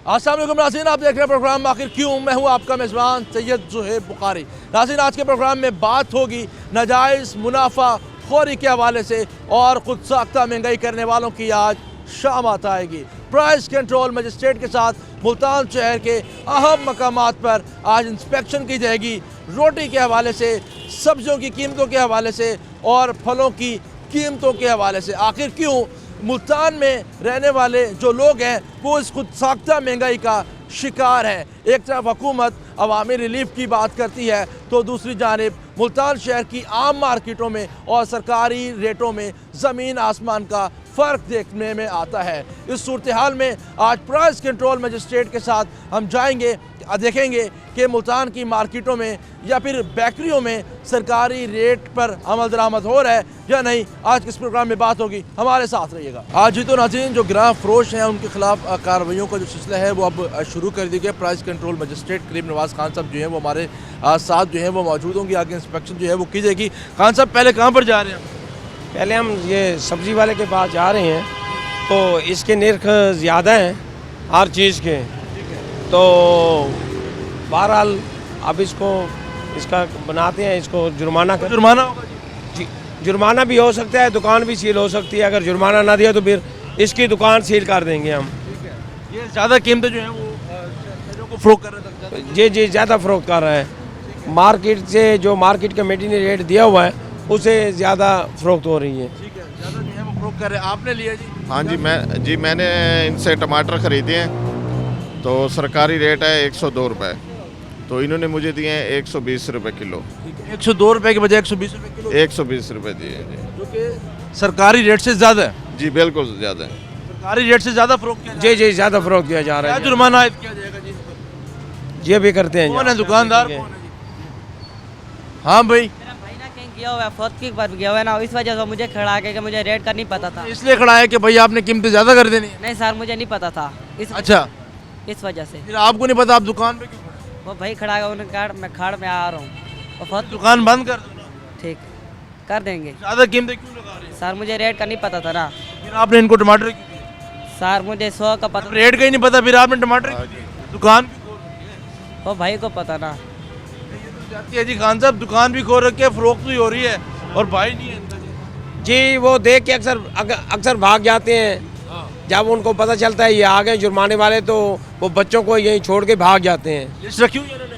अस्सलाम वालेकुम नाज़रीन, आप देख रहे हैं प्रोग्राम आखिर क्यों। मैं हूं आपका मेज़बान सैयद ज़ुहैब बुखारी। नाज़रीन, आज के प्रोग्राम में बात होगी नाजायज़ मुनाफा खोरी के हवाले से और खुद साख्ता महंगाई करने वालों की आज शामत आएगी। प्राइस कंट्रोल मजिस्ट्रेट के साथ मुल्तान शहर के अहम मकामात पर आज इंस्पेक्शन की जाएगी। रोटी के हवाले से, सब्जियों की कीमतों के हवाले से और फलों की कीमतों के हवाले से। आखिर क्यों मुल्तान में रहने वाले जो लोग हैं वो इस खुद साख्ता महंगाई का शिकार हैं। एक तरफ हुकूमत अवामी रिलीफ की बात करती है तो दूसरी जानिब मुल्तान शहर की आम मार्केटों में और सरकारी रेटों में ज़मीन आसमान का फ़र्क देखने में आता है। इस सूरत हाल में आज प्राइस कंट्रोल मजिस्ट्रेट के साथ हम जाएंगे, देखेंगे कि मुल्तान की मार्केटों में या फिर बेकरियों में सरकारी रेट पर अमल दरामद हो रहा है या नहीं। आज किस प्रोग्राम में बात होगी, हमारे साथ रहिएगा। आज ही तो नाज़रीन जो गिराह फरोश हैं उनके खिलाफ कार्रवाइयों का जो सिलसिला है वो अब शुरू कर दी गया। प्राइस कंट्रोल मजिस्ट्रेट करीम नवाज़ खान साहब जो हैं वो हमारे साथ जो हैं वो मौजूद होंगे। आगे इंस्पेक्शन जो है वो की जाएगी। खान साहब, पहले कहाँ पर जा रहे हैं? पहले हम ये सब्ज़ी वाले के पास जा रहे हैं तो इसके निर्ख ज़्यादा हैं हर चीज़ के, तो बहरहाल अब इसका बनाते हैं, इसको जुर्माना होगा जी, जुर्माना भी हो सकता है, दुकान भी सील हो सकती है। अगर जुर्माना ना दिया तो फिर इसकी दुकान सील कर देंगे हम। ये ज़्यादा कीमतें जो हैं वो को फ़रोख्त कर रहे हैं। जी ज़्यादा फ़रोख्त कर रहा है। मार्केट से जो मार्केट कमेटी ने रेट दिया हुआ है उसे ज़्यादा फ़रोख्त हो रही है। ठीक है, ज़्यादा जो है वो फ़रोख्त कर रहे हैं। आपने लिया जी? हाँ जी, मैंने इनसे टमाटर ख़रीदे हैं तो सरकारी रेट है 102 रुपये, तो इन्होंने मुझे दिए हैं 120 रुपये किलो। 102 रुपये के बजाय 120 रुपये किलो? 120 रुपये दिए जी, जो कि सरकारी रेट से ज़्यादा है। जी बिल्कुल ज़्यादा है। सरकारी रेट से ज़्यादा फ़रोख्त किया जी ज़्यादा फ़रोख्त किया जा रहा है। क्या जुर्माना आयद किया जाएगा जी? ये भी करते हैं। कौन है दुकानदार? हाँ भाई, किया हुआ है, फौतकी पर गया हुआ है ना, इस वजह से मुझे खड़ा के मुझे रेट का नहीं पता था। इसलिए खड़ा है कि भाई आपने कीमतें ज़्यादा कर देनी है? नहीं सर, मुझे नहीं पता था अच्छा, इस वजह से। फिर आपको नहीं पता, आप दुकान पे क्यों खड़े? वो भाई खड़ा है, उन्होंने कहा मैं खाड़ में आ रहा हूँ। और दुकान बंद कर दो ना। ठीक कर देंगे। ज़्यादा कीमतें क्यों लगा रहे हैं? सर मुझे रेट का नहीं पता था ना। फिर आपने इनको टमाटर क्यों दिए? सर मुझे 100 का पता, रेट का ही नहीं पता, फिर आपने टमाटर क्यों दिए? दुकान भी खोल रखी है। वो भाई को पता ना। ये तो जाती है जी खान साहब, दुकान भी खोल रखी है, फ़रोख्त भी हो रही है और भाई नहीं है अंदर जी। वो देख के अक्सर भाग जाते हैं। जब उनको पता चलता है ये आ गए जुर्माने वाले तो वो बच्चों को यहीं छोड़ के भाग जाते हैं। लिस्ट रखी हुई है इन्होंने?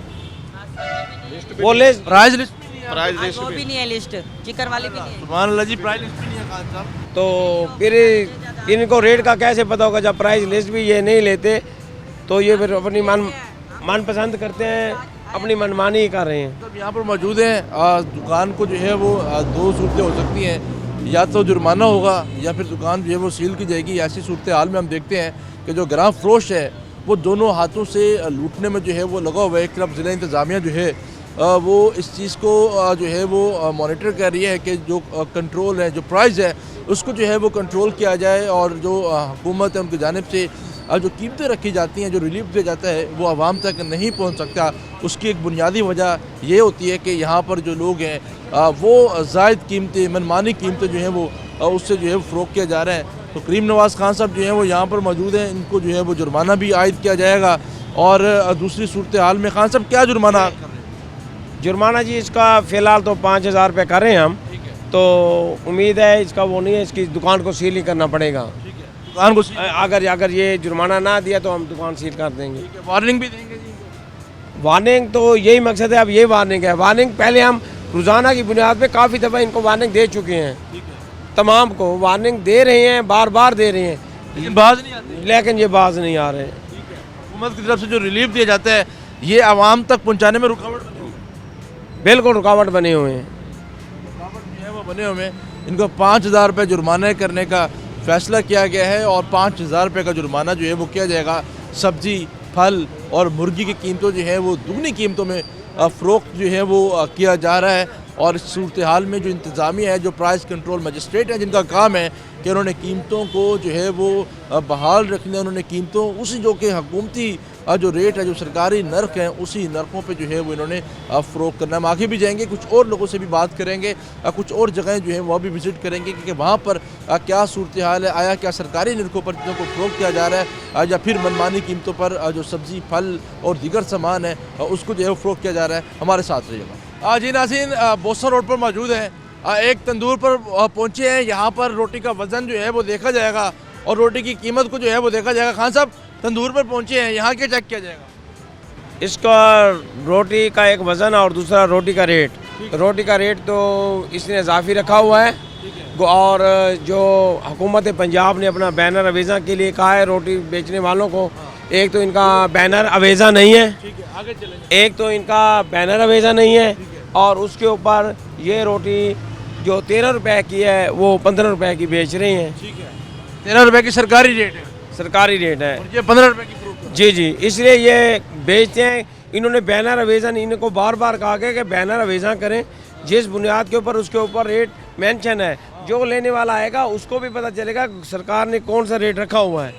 वो लिस्ट प्राइस लिस्ट भी नहीं है? प्राइस लिस्ट वो भी नहीं है, लिस्ट चिकन वाली भी नहीं है। सुभान अल्लाह जी, प्राइस लिस्ट भी नहीं है खान साहब। तो फिर इनको रेट का कैसे पता होगा जब प्राइस लिस्ट भी ये नहीं लेते, तो ये फिर अपनी मन पसंद करते हैं, अपनी मनमानी कर रहे हैं। सब यहाँ पर मौजूद हैं। दुकान को जो है वो दो सूरतें हो सकती हैं, या तो जुर्माना होगा या फिर दुकान जो है वो सील की जाएगी। ऐसी सूरत हाल में हम देखते हैं कि जो गिराह फरोश है वो दोनों हाथों से लूटने में जो है वो लगा हुआ है। एक तरफ ज़िला इंतज़ामिया जो है वो इस चीज़ को जो है वो मॉनिटर कर रही है कि जो कंट्रोल है, जो प्राइस है उसको जो है वो कंट्रोल किया जाए और जो हुकूमत है उनकी जानिब से जो कीमतें रखी जाती हैं, जो रिलीफ दिया जाता है वो आवाम तक नहीं पहुंच सकता। उसकी एक बुनियादी वजह ये होती है कि यहाँ पर जो लोग हैं वो ज़ायद कीमतें, मनमानी कीमतें जो हैं वो उससे जो है फ़रोख्त किया जा रहा है। तो करीम नवाज़ खान साहब जो हैं वो यहाँ पर मौजूद हैं, इनको जो है वो जुर्माना भी आयद किया जाएगा। और दूसरी सूरत हाल में खान साहब क्या जुर्माना कर रहे हैं? जुर्माना जी इसका फ़िलहाल तो 5000 रुपये कर रहे हैं हम, तो उम्मीद है इसका वो नहीं है, इसकी दुकान को सील ही करना पड़ेगा। दुकान को अगर ये जुर्माना ना दिया तो हम दुकान सील कर देंगे। वार्निंग भी देंगे जी? वार्निंग तो यही मकसद है। अब ये वार्निंग है, वार्निंग पहले हम रोज़ाना की बुनियाद पे काफ़ी दफ़ा इनको वार्निंग दे चुके हैं। तमाम को वार्निंग दे रहे हैं, बार बार दे रहे हैं, लेकिन बाज नहीं आती। लेकिन ये बाज नहीं आ रहे हैं। हुकूमत की तरफ से जो रिलीफ दिया जाता है ये आवाम तक पहुँचाने में रुकावट बनी हुई है। बिल्कुल रुकावट बने हुए हैं। रुकावट जो है वो बने हुए हैं। इनको 5000 रुपये जुर्माना करने का फैसला किया गया है और 5000 रुपये का जुर्माना जो है वो किया जाएगा। सब्जी, फल और मुर्गी की कीमतों जो है वो दुगनी कीमतों में फ़रोख्त जो है वो किया जा रहा है। और इस सूरत हाल में जो इंतज़ामिया है, जो प्राइस कंट्रोल मजिस्ट्रेट हैं जिनका काम है कि उन्होंने कीमतों को जो है वो बहाल रखने, उन्होंने कीमतों उसी जो कि हुकूमती जो रेट है, जो सरकारी नर्क हैं, उसी नर्कों पे जो है वो इन्होंने फ़रोख्त करना है। हम आगे भी जाएंगे, कुछ और लोगों से भी बात करेंगे, कुछ और जगहें जो हैं वह भी विज़िट करेंगे कि वहाँ पर क्या सूरत हाल है, आया क्या सरकारी नर्कों पर चीज़ों को फ़रोख्त किया जा रहा है या फिर मनमानी कीमतों पर जो सब्ज़ी, फल और दीगर सामान है उसको जो है वो फ़रोख्त किया जा रहा है। हमारे साथ रहिएगा। जी नाज़रीन, बोस्टन रोड पर मौजूद हैं, एक तंदूर पर पहुँचे हैं। यहाँ पर रोटी का वज़न जो है वो देखा जाएगा और रोटी की कीमत को जो है वो देखा जाएगा। खान साहब, तंदूर पर पहुँचे हैं, यहाँ क्या चेक किया जाएगा? इसका रोटी का एक वज़न और दूसरा रोटी का रेट। रोटी का रेट तो इसने इजाफी रखा हुआ है और जो हुकूमत पंजाब ने अपना बैनर अवेज़ा के लिए कहा है रोटी बेचने वालों को, एक तो इनका बैनर अवेज़ा नहीं है, आगे चलेंगे। एक तो इनका बैनर अवेज़ा नहीं है और उसके ऊपर ये रोटी जो 13 रुपए की है वो 15 रुपए की बेच रही हैं। ठीक है, 13 रुपए की सरकारी रेट है, सरकारी रेट है। और ये 15 रुपए की फ़रोख्त है। जी जी, इसलिए ये बेचते हैं। इन्होंने बैनर अवेज़ा, इनको बार बार कहा गया कि बैनर अवेज़ा करें, जिस बुनियाद के ऊपर उसके ऊपर रेट मेंशन है, जो लेने वाला आएगा उसको भी पता चलेगा सरकार ने कौन सा रेट रखा हुआ है।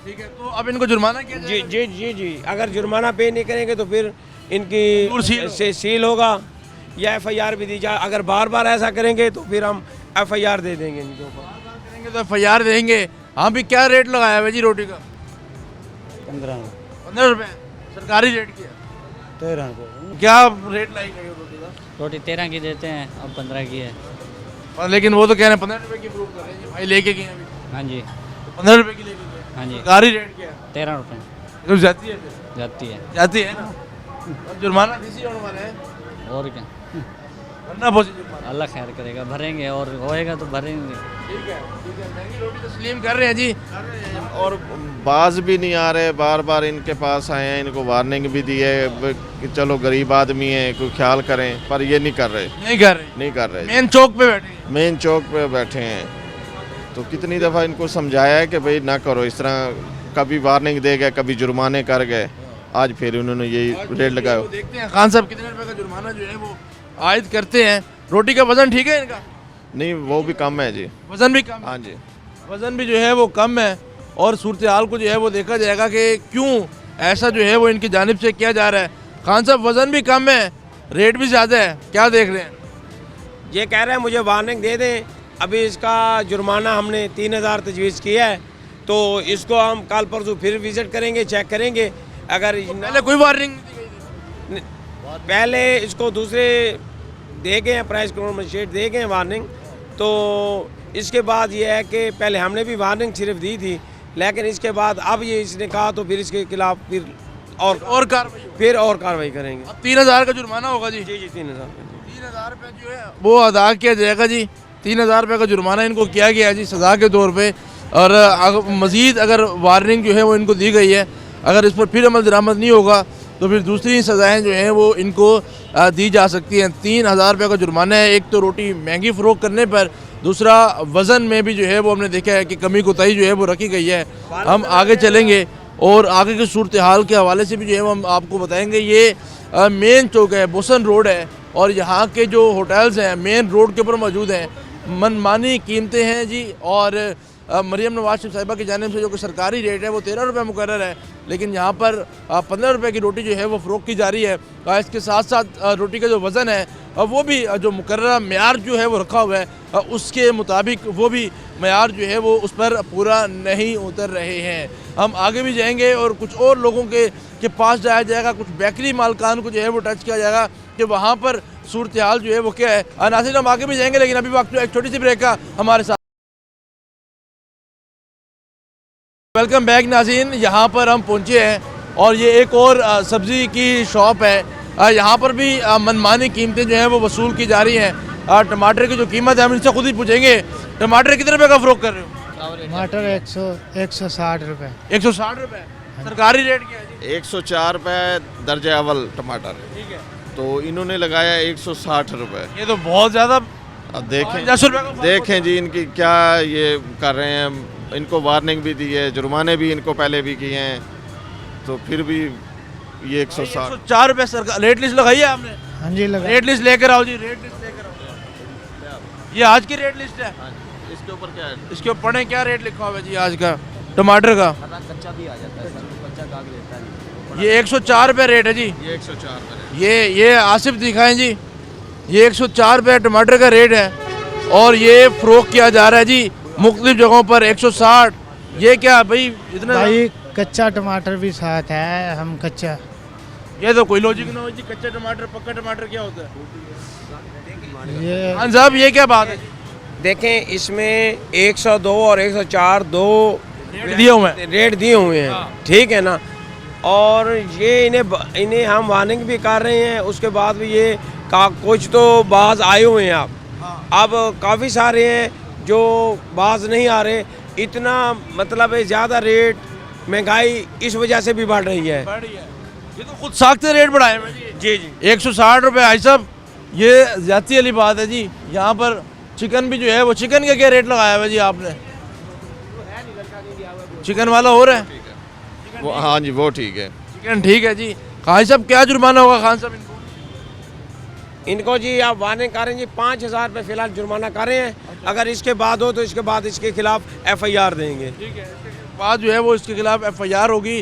ठीक है, तो अब इनको जुर्माना किया जी जाएगा? जी जी जी, अगर जुर्माना पे नहीं करेंगे तो फिर इनकी से सील होगा या FIR भी दी जाए। अगर बार बार ऐसा करेंगे तो फिर हम FIR दे देंगे इनके ऊपर। करेंगे तो FIR देंगे। हाँ भी, क्या रेट लगाया है जी रोटी का? 15 रुपए सरकारी रेट किया, 13 रुपये। क्या रेट लाई गई रोटी का? रोटी 13 की देते हैं, अब 15 की है। लेकिन वो तो कह रहे हैं 15 रुपए की फ़रोख्त कर रहे हैं जी, भाई लेके गए अभी, हाँ जी, 15 रुपए की लेके गए। हाँ जी, सरकारी रेट क्या है? 13 रुपये तो जाती है फिर? जाती है। जाती है ना। अब जुर्माना किसी होने वाला है, और क्या, भरना पहुंचे जुर्माना। अल्लाह खैर करेगा, भरेंगे और होएगा तो भरेंगे। ठीक है, महंगी रोटी तस्लीम कर रहे हैं जी। और बाज भी नहीं आ रहे, बार बार इनके पास आए हैं, इनको वार्निंग भी दी है कि चलो गरीब आदमी है, कोई ख्याल करें, पर ये नहीं कर रहे, नहीं कर रहे। मेन चौक पे बैठे हैं। मेन चौक पे बैठे हैं, तो कितनी दफ़ा इनको समझाया है कि भाई ना करो इस तरह, कभी वार्निंग दे गए, कभी जुर्माने कर गए, आज फिर उन्होंने यही रेट लगाया। तो देखते हैं खान साहब कितने रुपए का जुर्माना जो है वो आयद करते हैं। रोटी का वजन ठीक है इनका? नहीं, वो भी कम है जी। वजन भी कम है? हाँ जी, वजन भी जो है वो कम है और सूरत हाल को जो है वो देखा जाएगा कि क्यों ऐसा जो है वो इनकी जानिब से किया जा रहा है। खान साहब, वजन भी कम है, रेट भी ज़्यादा है, क्या देख रहे हैं? ये कह रहे हैं मुझे वार्निंग दे दें। अभी इसका जुर्माना हमने 3000 तजवीज़ किया है, तो इसको हम कल परसों फिर विज़िट करेंगे, चेक करेंगे। अगर पहले कोई वार्निंग नहीं दी गई थी? पहले इसको दूसरे दे गए हैं, प्राइस कंट्रोल मजिस्ट्रेट दे गए हैं वार्निंग। तो इसके बाद ये है कि पहले हमने भी वार्निंग सिर्फ दी थी, लेकिन इसके बाद अब ये इसने कहा तो फिर इसके खिलाफ फिर और कार्रवाई करेंगे। अब 3000 का जुर्माना होगा जी? जी जी, 3000 3000 रुपये जो है वो अदा किया जाएगा जी। 3000 रुपये का जुर्माना इनको किया गया है जी सज़ा के तौर पे। और मज़ीद अगर वार्निंग जो है वो इनको दी गई है, अगर इस पर फिर अमल दरामद नहीं होगा तो फिर दूसरी सज़ाएँ जो हैं वो इनको दी जा सकती हैं। 3000 रुपये का जुर्माना है, एक तो रोटी महंगी फ़रोख्त करने पर, दूसरा वज़न में भी जो है वो हमने देखा है कि कमी कोताही जो है वो रखी गई है। हम आगे चलेंगे और आगे की सूरत हाल के हवाले से भी जो है हम आपको बताएंगे। ये मेन चौक है, बोस्टन रोड है और यहाँ के जो होटल्स हैं मेन रोड के ऊपर मौजूद हैं। मनमानी कीमतें हैं जी। और मरियम नवाज शरीफ साहिबा की जानिब से जो कि सरकारी रेट है वो 13 रुपये मुकर्रर है, लेकिन यहाँ पर 15 रुपये की रोटी जो है वो फ़रोख्त की जा रही है। इसके साथ साथ रोटी का जो वज़न है वो भी जो मुकर्रर मेयार जो है वो रखा हुआ है, उसके मुताबिक वो भी मेयार जो है वो उस पर पूरा नहीं उतर रहे हैं। हम आगे भी जाएंगे और कुछ और लोगों के पास जाया जाएगा, कुछ बेकरी मालकान को जो है वो टच किया जाएगा कि वहाँ पर सूरत हाल जो है वो क्या है। नाज़रीन, हम आगे भी जाएंगे, लेकिन अभी वक्त एक छोटी सी ब्रेक का हमारे साथ। वेलकम बैक नाज़रीन, यहाँ पर हम पहुँचे हैं और ये एक और सब्ज़ी की शॉप है। यहाँ पर भी मनमानी कीमतें जो हैं वो वसूल की जा रही हैं। टमाटर की जो कीमत है हम इनसे खुद ही पूछेंगे। टमाटर कितने रुपए का फ़रोख्त कर रहे हो? टमाटर 160 रुपये। 160 रुपये सरकारी रेट क्या है जी? 104 रुपये दर्जा अव्वल टमाटर, ठीक है, तो इन्होंने लगाया 160 रुपये। ये तो बहुत ज़्यादा। अब देखें 10 रुपये का देखें जी इनकी क्या ये कर रहे हैं। इनको वार्निंग भी दी है, जुर्माने भी इनको पहले भी किए हैं, तो फिर भी ये 160। 104 रुपये सरकार रेट लिस्ट लगाई है आपने? हाँ जी, लगा। रेट लिस्ट लेकर आओ जी, रेट लिस्ट लेकर आओ। ये आज की रेट लिस्ट है। इसके ऊपर क्या है? इसके ऊपर पढ़े क्या रेट लिखा हुआ है जी आज का टमाटर का? कच्चा भी आ जाता है सर, कच्चा काग रहता है। ये 104 रुपये रेट है जी। ये 104 पर है। ये आसिफ दिखाएं जी, ये 104 रुपये टमाटर का रेट है और ये फ़रोख्त किया जा रहा है जी मुख्तलिफ जगहों पर 160। ये क्या भाई इतना? भाई कच्चा टमाटर भी साथ है, हम कच्चा। ये तो कोई लॉजिक ना हो जी, कच्चा टमाटर पक्का टमाटर क्या होता है? ये खान साहब ये क्या बात है? देखें इसमें 102 और 104 दो रेट दिए हुए हैं। रेट दिए हुए हैं, ठीक है ना। और ये इन्हें हम वार्निंग भी कर रहे हैं, उसके बाद भी ये कुछ तो बाज आए हुए हैं। अब काफ़ी सारे हैं जो बाज नहीं आ रहे। इतना मतलब है ज़्यादा रेट, महंगाई इस वजह से भी बढ़ रही है। ये तो खुद साख्ते रेट बढ़ाए हैं जी। जी 160 रुपये भाई साहब, ये ज़्यादती वाली बात है जी। यहाँ पर चिकन भी जो है वो चिकन का क्या रेट लगाया हुआ है जी आपने? चिकन वाला हो रहा है? वो हाँ जी वो ठीक है। चिकन ठीक है जी। खान साहब क्या जुर्माना होगा खान साहब इनको? इनको जी आप वार्निंग करें जी, 5,000 रुपये फ़िलहाल जुर्माना करें हैं। अगर इसके बाद हो तो इसके बाद इसके खिलाफ FIR देंगे। ठीक है, इसके बाद जो है वो इसके खिलाफ FIR होगी।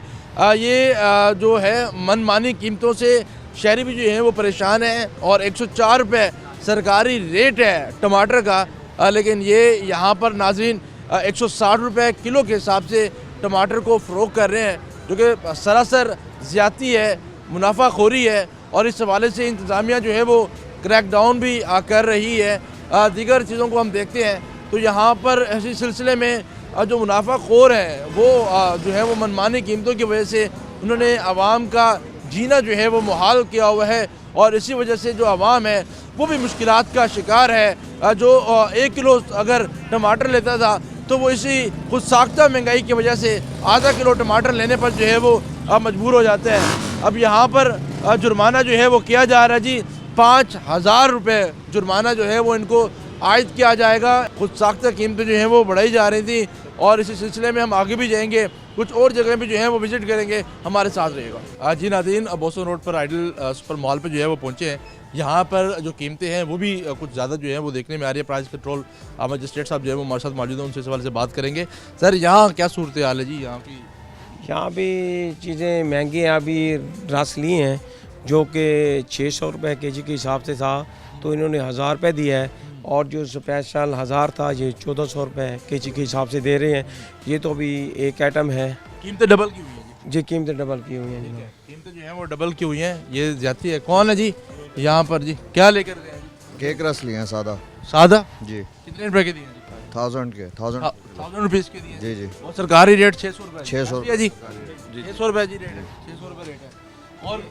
ये जो है मनमानी कीमतों से शहरी भी जो है वो परेशान हैं और 104 रुपये सरकारी रेट है टमाटर का, लेकिन ये यहाँ पर नाज़रीन 160 रुपये किलो के हिसाब से टमाटर को फ़रोख्त कर रहे हैं, जो कि सरासर ज़्यादती है, मुनाफाखोरी है। और इस हवाले से इंतज़ामिया जो है वो क्रैकडाउन भी कर रही है। दीगर चीज़ों को हम देखते हैं तो यहाँ पर इसी सिलसिले में जो मुनाफाखोर हैं वो जो है वो मनमानी कीमतों की वजह से उन्होंने आवाम का जीना जो है वो मुहाल किया हुआ है और इसी वजह से जो आवाम है वो भी मुश्किलात का शिकार है। जो 1 किलो अगर टमाटर लेता था तो वो इसी खुद साख्ता महंगाई की वजह से आधा किलो टमाटर लेने पर जो है वो मजबूर हो जाते हैं। अब यहाँ पर जुर्माना जो है वो किया जा रहा है जी, 5,000 रुपये जुर्माना जो है वो इनको आयद किया जाएगा। खुद साख्ता कीमतें जो हैं वो बढ़ाई जा रही थी और इसी सिलसिले में हम आगे भी जाएंगे, कुछ और जगह भी जो है वो विज़िट करेंगे, हमारे साथ रहेगा। जी नाज़रीन, बोसन रोड पर आइडल सुपर मॉल पे जो है वो पहुँचे हैं। यहाँ पर जो कीमतें हैं वो भी कुछ ज़्यादा जो है वो देखने में आ रही है। प्राइस कंट्रोल मजिस्ट्रेट साहब जो है वो हमारे साथ मौजूद हैं, उनसे इस सवाल से बात करेंगे। सर यहाँ क्या सूरत हाल है जी? यहाँ भी चीज़ें महंगी हैं। अभी रस लिए हैं जो कि 600 रुपये kg के हिसाब से था, तो इन्होंने 1,000 रुपये दिया है। और जो स्पेशल 1,000 था ये 1,400 रुपये kg के हिसाब से दे रहे हैं। ये तो अभी एक आइटम है। कीमतें डबल की हुई हैं जी, कीमतें डबल की हुई हैं। कीमतें जो हैं वो डबल की हुई हैं, ये ज़्यादती है। कौन है जी यहाँ पर जी? क्या लेकर गए हैं? केक रस लिए हैं सादा सादा जी, कितने रुपए के दिए हैं? 1000 के 1000 1000 रुपीज़ के दिए हैं। जी जी और सरकारी रेट 600 रुपये 600 है जी। 600 रुपये जी रेट है, 600 रुपये रेट है। और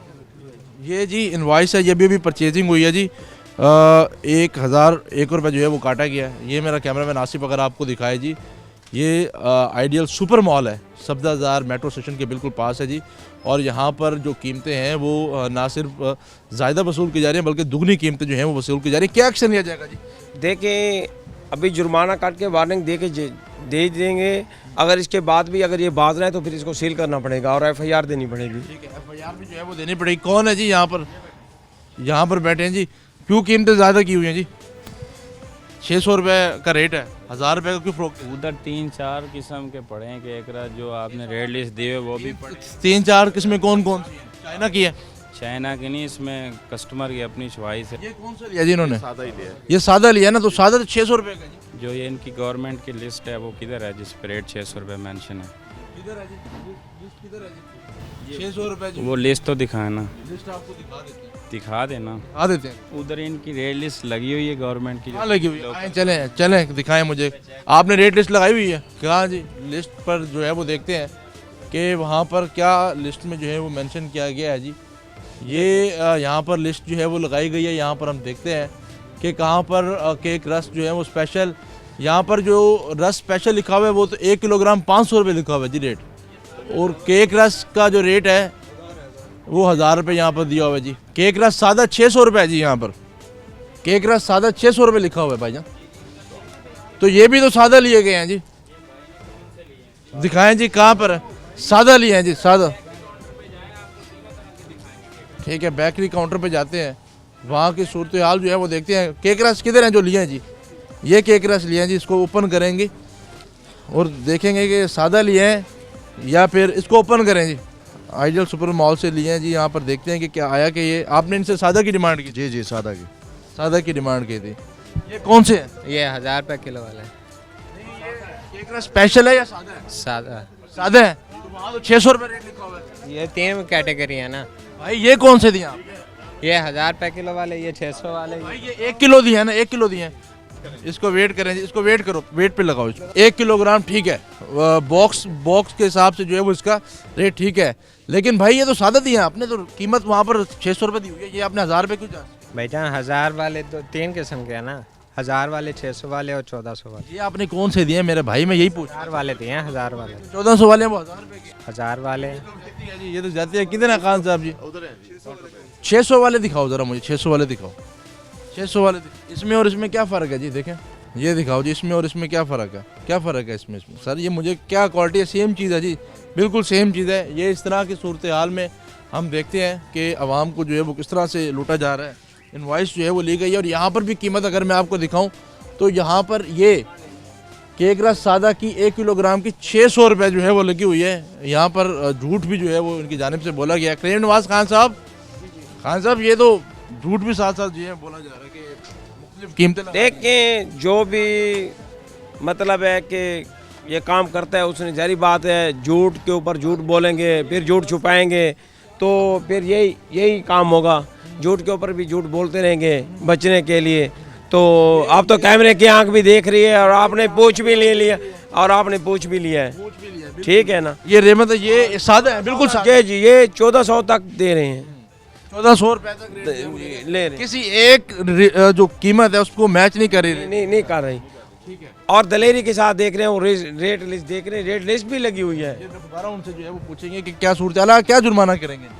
ये जी इनवाइस है, ये भी परचेजिंग हुई है जी। 1,001 रुपये जो है वो काटा गया है। ये मेरा कैमरामैन आसिफ अगर आपको दिखाए जी, ये आइडियल सुपर मॉल है, सफदरजंग मेट्रो स्टेशन के बिल्कुल पास है जी। और यहाँ पर जो कीमतें हैं वो ना सिर्फ ज़्यादा वसूल की जा रही हैं बल्कि दुगनी कीमतें जो हैं वो वसूल की जा रही हैं। क्या एक्शन लिया जाएगा जी? देखें, अभी जुर्माना काट के वार्निंग दे देंगे। अगर इसके बाद भी अगर ये बाज रहा है तो फिर इसको सील करना पड़ेगा और FIR देनी पड़ेगी। ठीक है, FIR भी जो है वो देनी पड़ेगी। कौन है जी यहाँ पर बैठे हैं जी? क्यों कीमतें ज़्यादा की हुई हैं जी? 600 रुपये का रेट है, 1,000 रुपये का क्यों फ़रोख्त? उधर 3-4 किस्म के पड़े हैं कि एक जो आपने रेड लिस्ट दी है वो भी पड़े। 3-4 किस्में कौन कौन सी हैं? चाइना की है? चाइना की नहीं, इसमें कस्टमर की अपनी चॉइस है। ये कौन सा लिया जी इन्होंने? सादा ही लिया। ये सादा लिया ना, तो सादा तो 600 रुपये का जी। जो ये इनकी गवर्नमेंट की लिस्ट है वो किधर है जिस पर रेट 600 रुपये मेंशन है? किधर है जी? लिस्ट किधर है जी? 600 रुपये जी। वो लिस्ट तो दिखाए ना, लिस्ट आपको दिखा देते हैं। दिखा देना। दिखा देते हैं। उधर इनकी रेट लिस्ट लगी हुई है गवर्नमेंट की। कहाँ लगी हुई है? आएं, चलें दिखाएं मुझे। आपने रेट लिस्ट लगाई हुई है? कहाँ जी? लिस्ट पर जो है वो देखते हैं कि वहाँ पर क्या लिस्ट में जो है वो मेंशन किया गया है जी। ये यहाँ पर लिस्ट जो है वो लगाई गई है। यहाँ पर हम देखते हैं कि कहाँ पर केक रस जो है वो स्पेशल, यहाँ पर जो रस स्पेशल लिखा हुआ है वो तो 1 किलोग्राम 500 रुपये लिखा हुआ है जी रेट। और केक रस का जो रेट है वो 1,000 रुपये यहाँ पर दिया हुआ है जी। केक रस सादा 600 रुपये है जी। यहाँ पर केक रस सादा 600 रुपये लिखा हुआ है भाईजान। तो ये भी तो सादा लिए गए हैं जी। दिखाएं जी कहाँ पर है? सादा लिए हैं जी, सादा। ठीक है, बेकरी काउंटर पे जाते हैं, वहाँ की सूरत हाल जो है वो देखते हैं। केक रस किधर हैं जो लिए हैं जी? ये केक रस लिए हैं जी, इसको ओपन करेंगे और देखेंगे कि सादा लिए हैं या फिर इसको ओपन करें जी। आइडियल सुपर मॉल से लिए हैं जी, यहाँ पर देखते हैं कि क्या आया कि ये आपने इनसे सादा की डिमांड की? जी जी सादा की। सादा की डिमांड की थी। ये कौन से हैं? ये 1000 रुपये किलो वाला है। केक रस स्पेशल है या सादा है? सादा। सादा है तो वहाँ तो 600 रुपये रेट लिखा हुआ है। ये 3 कैटेगरी है ना। भाई ये कौन से दिए आपने? ये 1000 रुपये किलो वाले, ये 600 वाले। भाई ये 1 किलो दिए है ना, 1 किलो दिए हैं। इसको वेट करें, इसको वेट करो, वेट पे लगाओ इसको। 1 किलोग्राम ठीक है, बॉक्स के हिसाब से जो है वो इसका रेट ठीक है, लेकिन भाई ये तो सादा दिया आपने, तो कीमत वहाँ पर 600 रुपये दी हुई है, ये आपने 1000 रुपये क्यों चार्ज? भाईजान 1000 वाले तो 3 किस्म के हैं ना, 1000 वाले, 600 वाले और 1400 वाले। ये आपने कौन से दिए मेरे भाई, मैं यही पूछ। 1000 वाले दिए हैं, 1000 वाले। 1400 वाले हैं वो 1000 रुपये के। 1000 वाले ये तो जाते हैं कितने खान साहब जी? 600 वाले दिखाओ जरा मुझे, 600 वाले दिखाओ, 600 वाले इसमें और इसमें क्या फ़र्क है जी? देखें ये दिखाओ जी, इसमें और इसमें क्या फ़र्क है, क्या फ़र्क है इसमें सर? ये मुझे क्या क्वालिटी है? सेम चीज़ है जी, बिल्कुल सेम चीज़ है। ये इस तरह की सूरत हाल में हम देखते हैं कि आवाम को जो है वो किस तरह से लूटा जा रहा है। इनवॉइस जो है वो ली गई है और यहाँ पर भी कीमत अगर मैं आपको दिखाऊँ तो यहाँ पर ये केक रस सादा की 1 किलोग्राम की 600 रुपये जो है वो लगी हुई है। यहाँ पर झूठ भी जो है वो उनकी जानिब से बोला गया। करीम नवाज खान साहब ये तो झूठ भी साथ साथ जो है बोला जा रहा है कि मुख्तलिफ कीमतें। देखें जो भी मतलब है कि ये काम करता है उसने जारी बात है, झूठ के ऊपर झूठ बोलेंगे, फिर झूठ छुपाएंगे, तो फिर यही काम होगा। झूठ के ऊपर भी झूठ बोलते रहेंगे बचने के लिए। तो आप तो कैमरे की आंख भी देख रही है और आपने पूछ भी ले लिया और आपने पूछ भी लिया है, ठीक है ना? ये रेमत ये सादा है, बिल्कुल सादा। जी ये 1400 तक दे रहे हैं, 1400 रुपये तक रेट ले रहे हैं। किसी एक जो कीमत है उसको मैच नहीं कर रही। नहीं कर रही, ठीक है। और दलेरी के साथ देख रहे हैं, वो रेट लिस्ट देख रहे हैं, रेट लिस्ट भी लगी हुई है। दोबारा उनसे जो है वो पूछेंगे कि क्या सूरत हाल है, क्या जुर्माना करेंगे?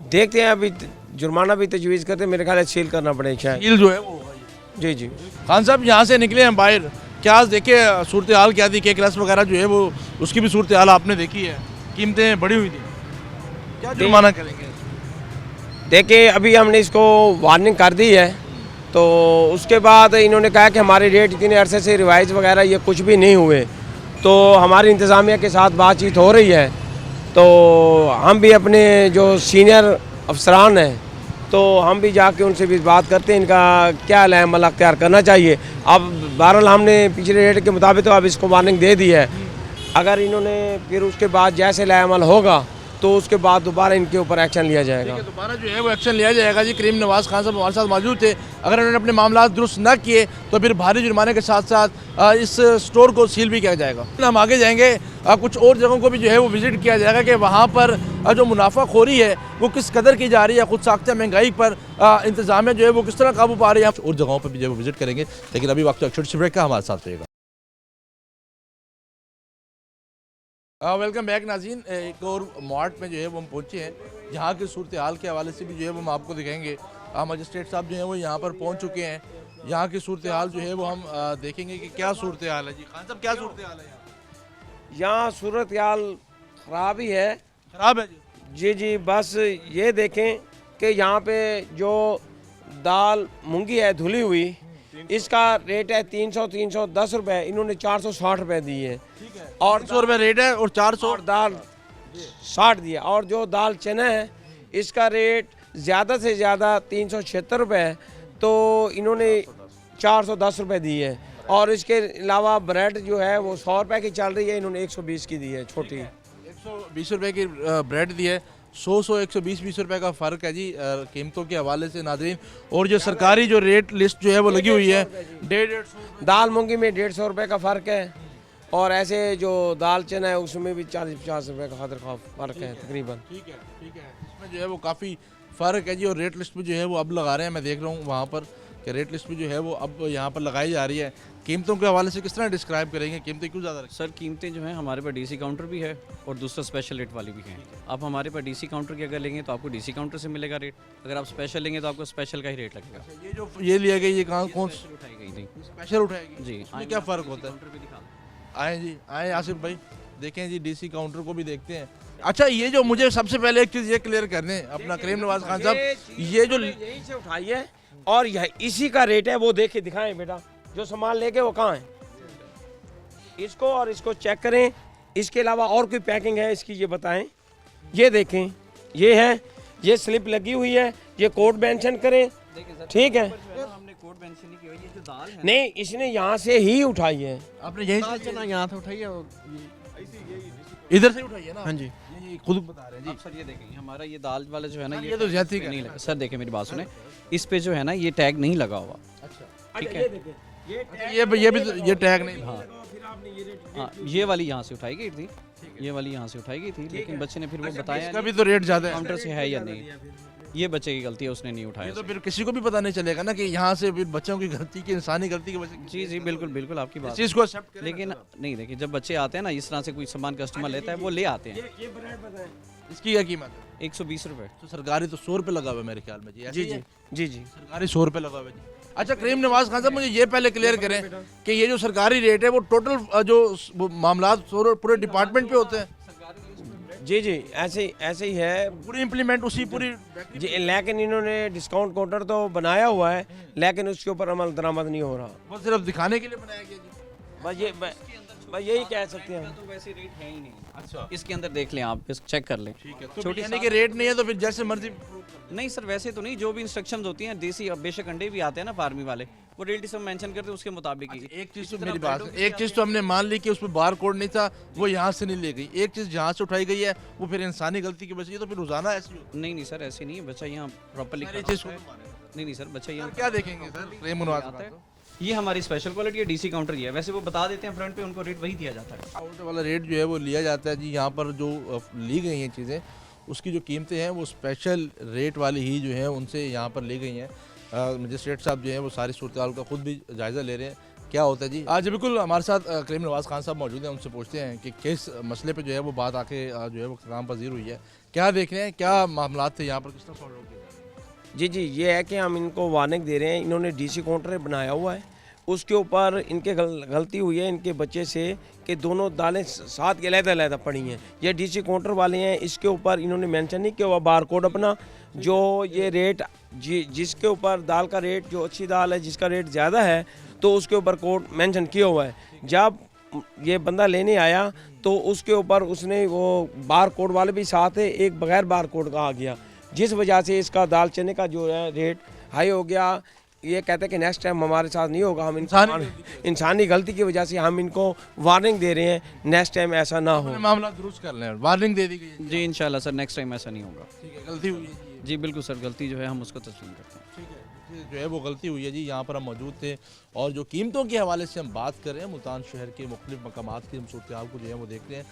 देखते हैं, अभी जुर्माना भी तजवीज़ करते हैं, मेरे ख्याल है सील करना पड़ेगा शायद। सील जो है वो जी जी। खान साहब यहाँ से निकले हैं बाहर, क्या देखिए सूरत हाल क्या थी? केक रस वगैरह जो है वो उसकी भी सूरत हाल आपने देखी है, कीमतें बढ़ी हुई थी, क्या जुर्माना करेंगे? देखिए अभी हमने इसको वार्निंग कर दी है, तो उसके बाद इन्होंने कहा कि हमारे रेट इतने अरसे से रिवाइज वगैरह ये कुछ भी नहीं हुए, तो हमारी इंतज़ामिया के साथ बातचीत हो रही है। तो हम भी अपने जो सीनियर अफसरान हैं तो हम भी जाके उनसे भी बात करते हैं, इनका क्या अमल अख्तियार करना चाहिए। अब बहरहाल हमने पिछले रेट के मुताबिक तो अब इसको वार्निंग दे दी है, अगर इन्होंने फिर उसके बाद जैसे अमल होगा तो उसके बाद दोबारा इनके ऊपर एक्शन लिया जाएगा। दोबारा जो है वो एक्शन लिया जाएगा जी। करीम नवाज खान साहब हमारे साथ मौजूद थे। अगर उन्होंने अपने मामला दुरुस्त न किए तो फिर भारी जुर्माने के साथ साथ इस स्टोर को सील भी किया जाएगा। हम आगे जाएंगे, कुछ और जगहों को भी जो है वो विजिट किया जाएगा कि वहाँ पर जो मुनाफाखोरी है वो किस कदर की जा रही है, खुद साख्ता महंगाई पर इंतजामिया जो है वो किस तरह काबू पा रही है। और जगहों पर भी जो है वो विजिट करेंगे, लेकिन अभी वक्त छोटी सी ब्रेक का हमारे साथ रहेगा। वेलकम बैक नाज़रीन। एक और मार्ट में जो है वो हम पहुँचे हैं, यहाँ की सूरत हाल के हवाले से भी जो है वो हम आपको दिखाएंगे। मजिस्ट्रेट साहब जो है वो यहाँ पर पहुँच चुके हैं। यहाँ की सूरत हाल जो है वो हम देखेंगे कि क्या सूरत हाल है। जी खान साहब क्या सूरत हाल है यहाँ? सूरत हाल ख़राब ही है। ख़राब है जी? जी बस ये देखें कि यहाँ पे जो दाल मूंगी है धुली हुई, इसका रेट है 310 रुपये, इन्होंने 460 रुपये दिए हैं। और 100 रुपये रेट है और 400 और दाल 60 दिया। और जो दाल चना है इसका रेट ज़्यादा से ज़्यादा 376 रुपये है, तो इन्होंने 410 रुपये दिए हैं। और इसके अलावा ब्रेड जो है वो 100 रुपये की चल रही है, इन्होंने 120 की दी है, छोटी 120 रुपये की ब्रेड दी है। 100-120 रुपये का फ़र्क है जी कीमतों के हवाले से नाज़रीन। और जो सरकारी जो रेट लिस्ट जो है वो लगी हुई है 150 दाल मूंगी में 150 रुपये का फ़र्क है, और ऐसे जो दाल चना है उसमें भी 40-50 रुपये का फ़र्क है तकरीबन। ठीक है इसमें जो है वो काफ़ी फ़र्क है जी। और रेट लिस्ट भी जो है वो अब लगा रहे हैं, मैं देख रहा हूँ वहाँ पर कि रेट लिस्ट भी जो है वो अब यहाँ पर लगाई जा रही है। कीमतों के हवाले से किस तरह डिस्क्राइब करेंगे, कीमतें क्यों ज़्यादा? सर कीमतें जो हैं हमारे पास डीसी काउंटर भी है और दूसरा स्पेशल रेट वाली भी हैं। आप हमारे पास डीसी काउंटर की अगर लेंगे तो आपको डीसी काउंटर से मिलेगा रेट, अगर आप स्पेशल लेंगे तो आपको स्पेशल का ही रेट लगेगा। ये जो ये लिया गया ये कहाँ कौन उठाई गई थी? स्पेशल उठाएगी जी। इसमें क्या फ़र्क होता है? आए जी, आए आसिफ भाई, देखें जी डीसी काउंटर को भी देखते हैं। अच्छा ये जो मुझे सबसे पहले एक चीज़ ये क्लियर कर दें अपना करीम नवाज खान साहब, ये जो यहीं से उठाई है और यह इसी का रेट है, वो देख के दिखाएं बेटा, जो सामान लेके वो कहाँ है, इसको और इसको चेक करें। इसके अलावा और कोई पैकिंग है इसकी ये बताएं। ये देखें, ये है, ये स्लिप लगी हुई है, ये कोड मेंशन करें, ठीक है। हमने कोड मेंशन नहीं किया, ये जो दाल है नहीं, इसने यहाँ से ही उठाई है। आपने यही से ना यहाँ से उठाई है, इधर से उठाई है ना? हाँ जी, ये खुद बता रहे हैं अब सर ये देखें, हमारा ये दाल वाला जो है ना, ये तो ज्यादती नहीं लगा। सर देखें मेरी बात सुने, इस पे जो है ना ये टैग नहीं लगा हुआ। अच्छा, ठीक है, ये भी तो ये टैग नहीं। हाँ ये वाली यहाँ से उठाई गई थी, ये वाली यहाँ से उठाई गई थी, लेकिन बच्चे ने फिर वो बताया इसका भी तो रेट ज्यादा है, काउंटर से है या नहीं, ये बच्चे की गलती है, उसने नहीं उठाया। ये तो फिर किसी को भी पता नहीं चलेगा ना कि यहाँ से फिर बच्चों की गलती की, इंसानी गलती की वजह जी जी बिल्कुल बिल्कुल आपकी बात, चीज को एक्सेप्ट करें। लेकिन नहीं देखिए, जब बच्चे आते हैं ना इस तरह से कोई सामान कस्टमर लेता है वो ले आते हैं। इसकी क्या कीमत है? 120 रुपये। तो सरकारी तो 100 रुपये लगा हुआ है मेरे ख्याल में जी। जी जी जी जी सरकारी 100 रुपये लगा हुआ है जी। अच्छा करीम नवाज खान साहब, मुझे ये पहले क्लियर करें कि ये जो सरकारी रेट है वो टोटल जो मामला पूरे डिपार्टमेंट पे होते हैं? जी जी ऐसे ही है पूरी इम्प्लीमेंट उसी पूरी जी, लेकिन इन्होंने डिस्काउंट काउंटर तो बनाया हुआ है, लेकिन उसके ऊपर अमल दरामद नहीं हो रहा। वो सिर्फ दिखाने के लिए बनाया गया जी। बस यही कह सकते हैं। तो वैसे रेट है ही नहीं। अच्छा, इसके अंदर देख लें आप, चेक कर लें। तो छोटी यानी कि रेट नहीं है तो फिर जैसे मर्जी। नहीं सर वैसे तो नहीं, जो भी इंस्ट्रक्शंस होती हैं देसी, अब बेशक अंडे भी आते हैं ना फार्मी वाले, वो रियलिटी सब मेंशन करते हैं उसके मुताबिक ही। एक चीज तो मेरी बात, एक चीज तो हमने मान ली कि उसमें बार कोड नहीं था, वो यहाँ से नहीं ले गई। एक चीज जहाँ से उठाई गई है वो फिर इंसानी गलती की वजह से, ये तो फिर रोजाना ऐसी होती नहीं नहीं सर ऐसे नहीं है, बच्चा यहाँ प्रॉपरली है। चीज को नहीं नहीं सर बच्चा यहाँ क्या देखेंगे सर? करीम नवाज आता है। ये हमारी स्पेशल क्वालिटी है, डीसी काउंटर ही है, वैसे वो बता देते हैं फ्रंट पे, उनको रेट वही दिया जाता है। काउंटर वाला रेट जो है वो लिया जाता है जी। यहाँ पर जो ली गई हैं चीज़ें, उसकी जो कीमतें हैं वो स्पेशल रेट वाली ही जो है उनसे यहाँ पर ली गई हैं। मजिस्ट्रेट साहब जो हैं वो सारी सूरत हाल का खुद भी जायज़ा ले रहे हैं क्या होता है जी। आज बिल्कुल हमारे साथ करीम नवाज खान साहब मौजूद हैं, उनसे पूछते हैं कि किस मसले पे जो है वो बात आके जो है वो काम पजीर हुई है, क्या देख रहे हैं, क्या मामला थे यहाँ पर, किस तरह सॉल्व किया? जी जी, ये है कि हम इनको वार्निंग दे रहे हैं। इन्होंने डीसी काउंटर बनाया हुआ है, उसके ऊपर इनके गलती हुई है इनके बच्चे से कि दोनों दालें साथ के अलग-अलग पड़ी हैं। ये डीसी काउंटर वाले हैं, इसके ऊपर इन्होंने मेंशन नहीं किया हुआ बार कोड अपना, जो ये रेट जिसके ऊपर दाल का रेट, जो अच्छी दाल है जिसका रेट ज़्यादा है तो उसके ऊपर कोड मेंशन किया हुआ है। जब ये बंदा लेने आया तो उसके ऊपर उसने वो बार कोड वाले भी साथ है, एक बगैर बार कोड का आ गया, जिस वजह से इसका दाल चने का जो है रेट हाई हो गया। ये कहते हैं कि नेक्स्ट टाइम हमारे साथ नहीं होगा, हम इंसानी गलती की वजह से हम इनको वार्निंग दे रहे हैं, नेक्स्ट टाइम ऐसा ना हो। मामला दुरुस्त कर लें, वार्निंग दे दी गई है जी इंशाल्लाह सर नेक्स्ट टाइम ऐसा नहीं होगा। ठीक है, गलती हुई है जी बिल्कुल सर, गलती जो है हम उसको तस्लीम करते हैं। ठीक है, जो है वो गलती हुई है जी। यहाँ पर हम मौजूद थे और जो कीमतों के हवाले से हम बात कर रहे हैं, मुल्तान शहर के मुख्तलिफ मकामात की हम सूरत हाल को जो है वो देख रहे हैं।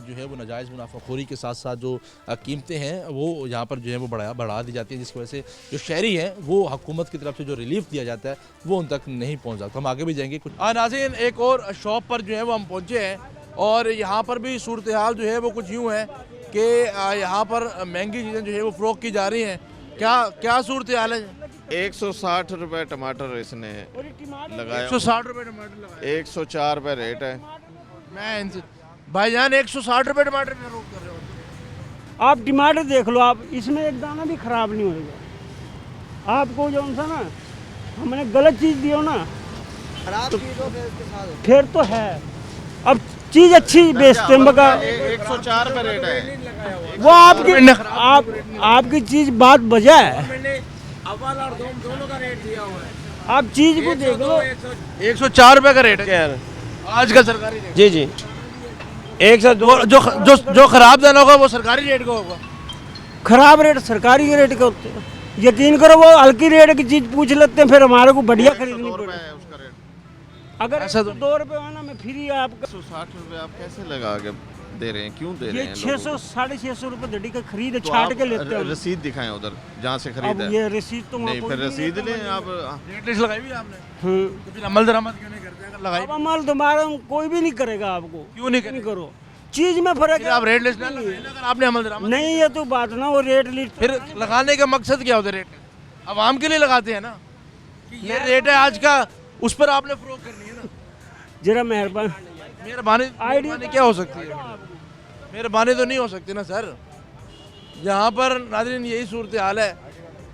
जो है वो नाजायज़ मुनाफाखोरी के साथ साथ जो कीमतें हैं वो यहाँ पर जो है वो बढ़ा दी जाती है, जिसकी वजह से जो शहरी हैं वो हुकूमत की तरफ से जो रिलीफ दिया जाता है वो उन तक नहीं पहुँच सकता। हम आगे भी जाएंगे कुछ। नाज़रीन, एक और शॉप पर जो है वो हम पहुँचे हैं और यहाँ पर भी सूरत हाल जो है वो कुछ यूँ है कि यहाँ पर महंगी चीज़ें जो है वो फ़रोख्त की जा रही हैं। क्या सूरत हाल है? 160 रुपये टमाटर इसने लगाया, 160 रुपये टमाटर लगाया, 104 रुपये रेट है। मैं इनसे भाईजान 160 रुपये टमाटर फरोख्त कर रहे हो। आप टमाटर देख लो, आप इसमें एक दाना भी खराब नहीं होगा। आपको जो सा ना हमने गलत चीज़ दियो ना, खराब चीज़ हो फिर तो है। अब चीज़ अच्छी बेचते हैं मगर 104 रुपये रेट है। वो आपकी चीज़ बात बजा है, अव्वल और दोनों का रेट दिया हुआ है। आप चीज़ को देख लो। 104 रुपये का रेट है आज का सरकारी रेट। जी जी, एक से जो खराब दाना होगा वो सरकारी रेट का होगा। खराब रेट सरकारी रेट के होते हैं। यकीन करो, वो हल्की रेट की चीज़ पूछ लेते हैं, फिर हमारे को बढ़िया खरीदनी पड़ती है। अगर ऐसा तो 2 रुपये होना मैं फ्री आपका 160 रुपये आप कैसे लगा के दे रहे हैं, क्यों दे रहे ये हैं? 600 650 रुपये दड़ी का खरीद है, तो छाट आप के लेते हैं। रसीद दिखाएं उधर जहाँ से अब खरीदा है। ये रसीद तो नहीं, फिर रसीद लें आप। रेट लिस्ट लगाई हुई आपने, तो फिर अमल दरामद क्यों नहीं करते? अगर लगाई अब अमल तुम्हारा कोई भी नहीं करेगा आपको। क्यों नहीं करो, चीज में फर्क है। आप रेट लिस्ट ना लगाएं ना, अगर आपने अमल दरामद नहीं, ये तो बात ना, वो रेट लिस्ट फिर लगाने का मकसद क्या होता है? रेट आवाम के लिए लगाते हैं ना कि ये रेट है आज का, उस पर आपने फरोख्त करनी है ना। जरा मेहरबानी क्या हो सकती है? मेहरबानी तो नहीं हो सकती ना सर। यहाँ पर नाज़रीन यही सूरत हाल है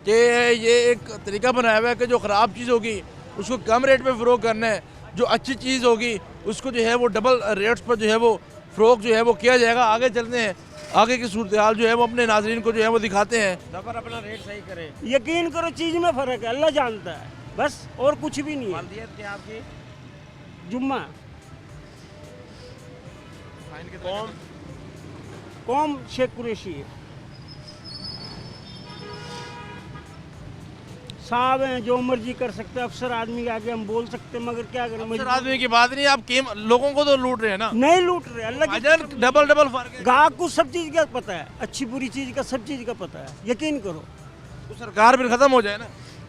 कि ये एक तरीका बनाया हुआ है कि जो ख़राब चीज़ होगी उसको कम रेट पे फ़रोग करना है, जो अच्छी चीज़ होगी उसको जो है वो डबल रेट्स पर जो है वो फ़रोग जो है वो किया जाएगा। आगे चलते हैं, आगे की सूरत हाल जो है वो अपने नाजरीन को जो है वो दिखाते हैं। डबल अपना रेट सही करें। यकीन करो चीज़ में फ़र्क है, अल्लाह जानता है, बस और कुछ भी नहीं है। मालदियत क्या आपकी? जुम्मा कौम शेख कुरैशी है, साहब हैं, जो मर्जी कर सकते हैं। अफसर आदमी के आगे हम बोल सकते हैं, मगर क्या करें, अफसर आदमी की बात नहीं, आप लोगों को तो लूट रहे हैं ना। नहीं लूट रहे, अल्लाह की भाईजान डबल डबल फर्क है। गाहक को सब चीज़ का पता है, अच्छी बुरी चीज़ का सब चीज़ का पता है, यकीन करो। तो सरकार फिर खत्म हो जाए ना।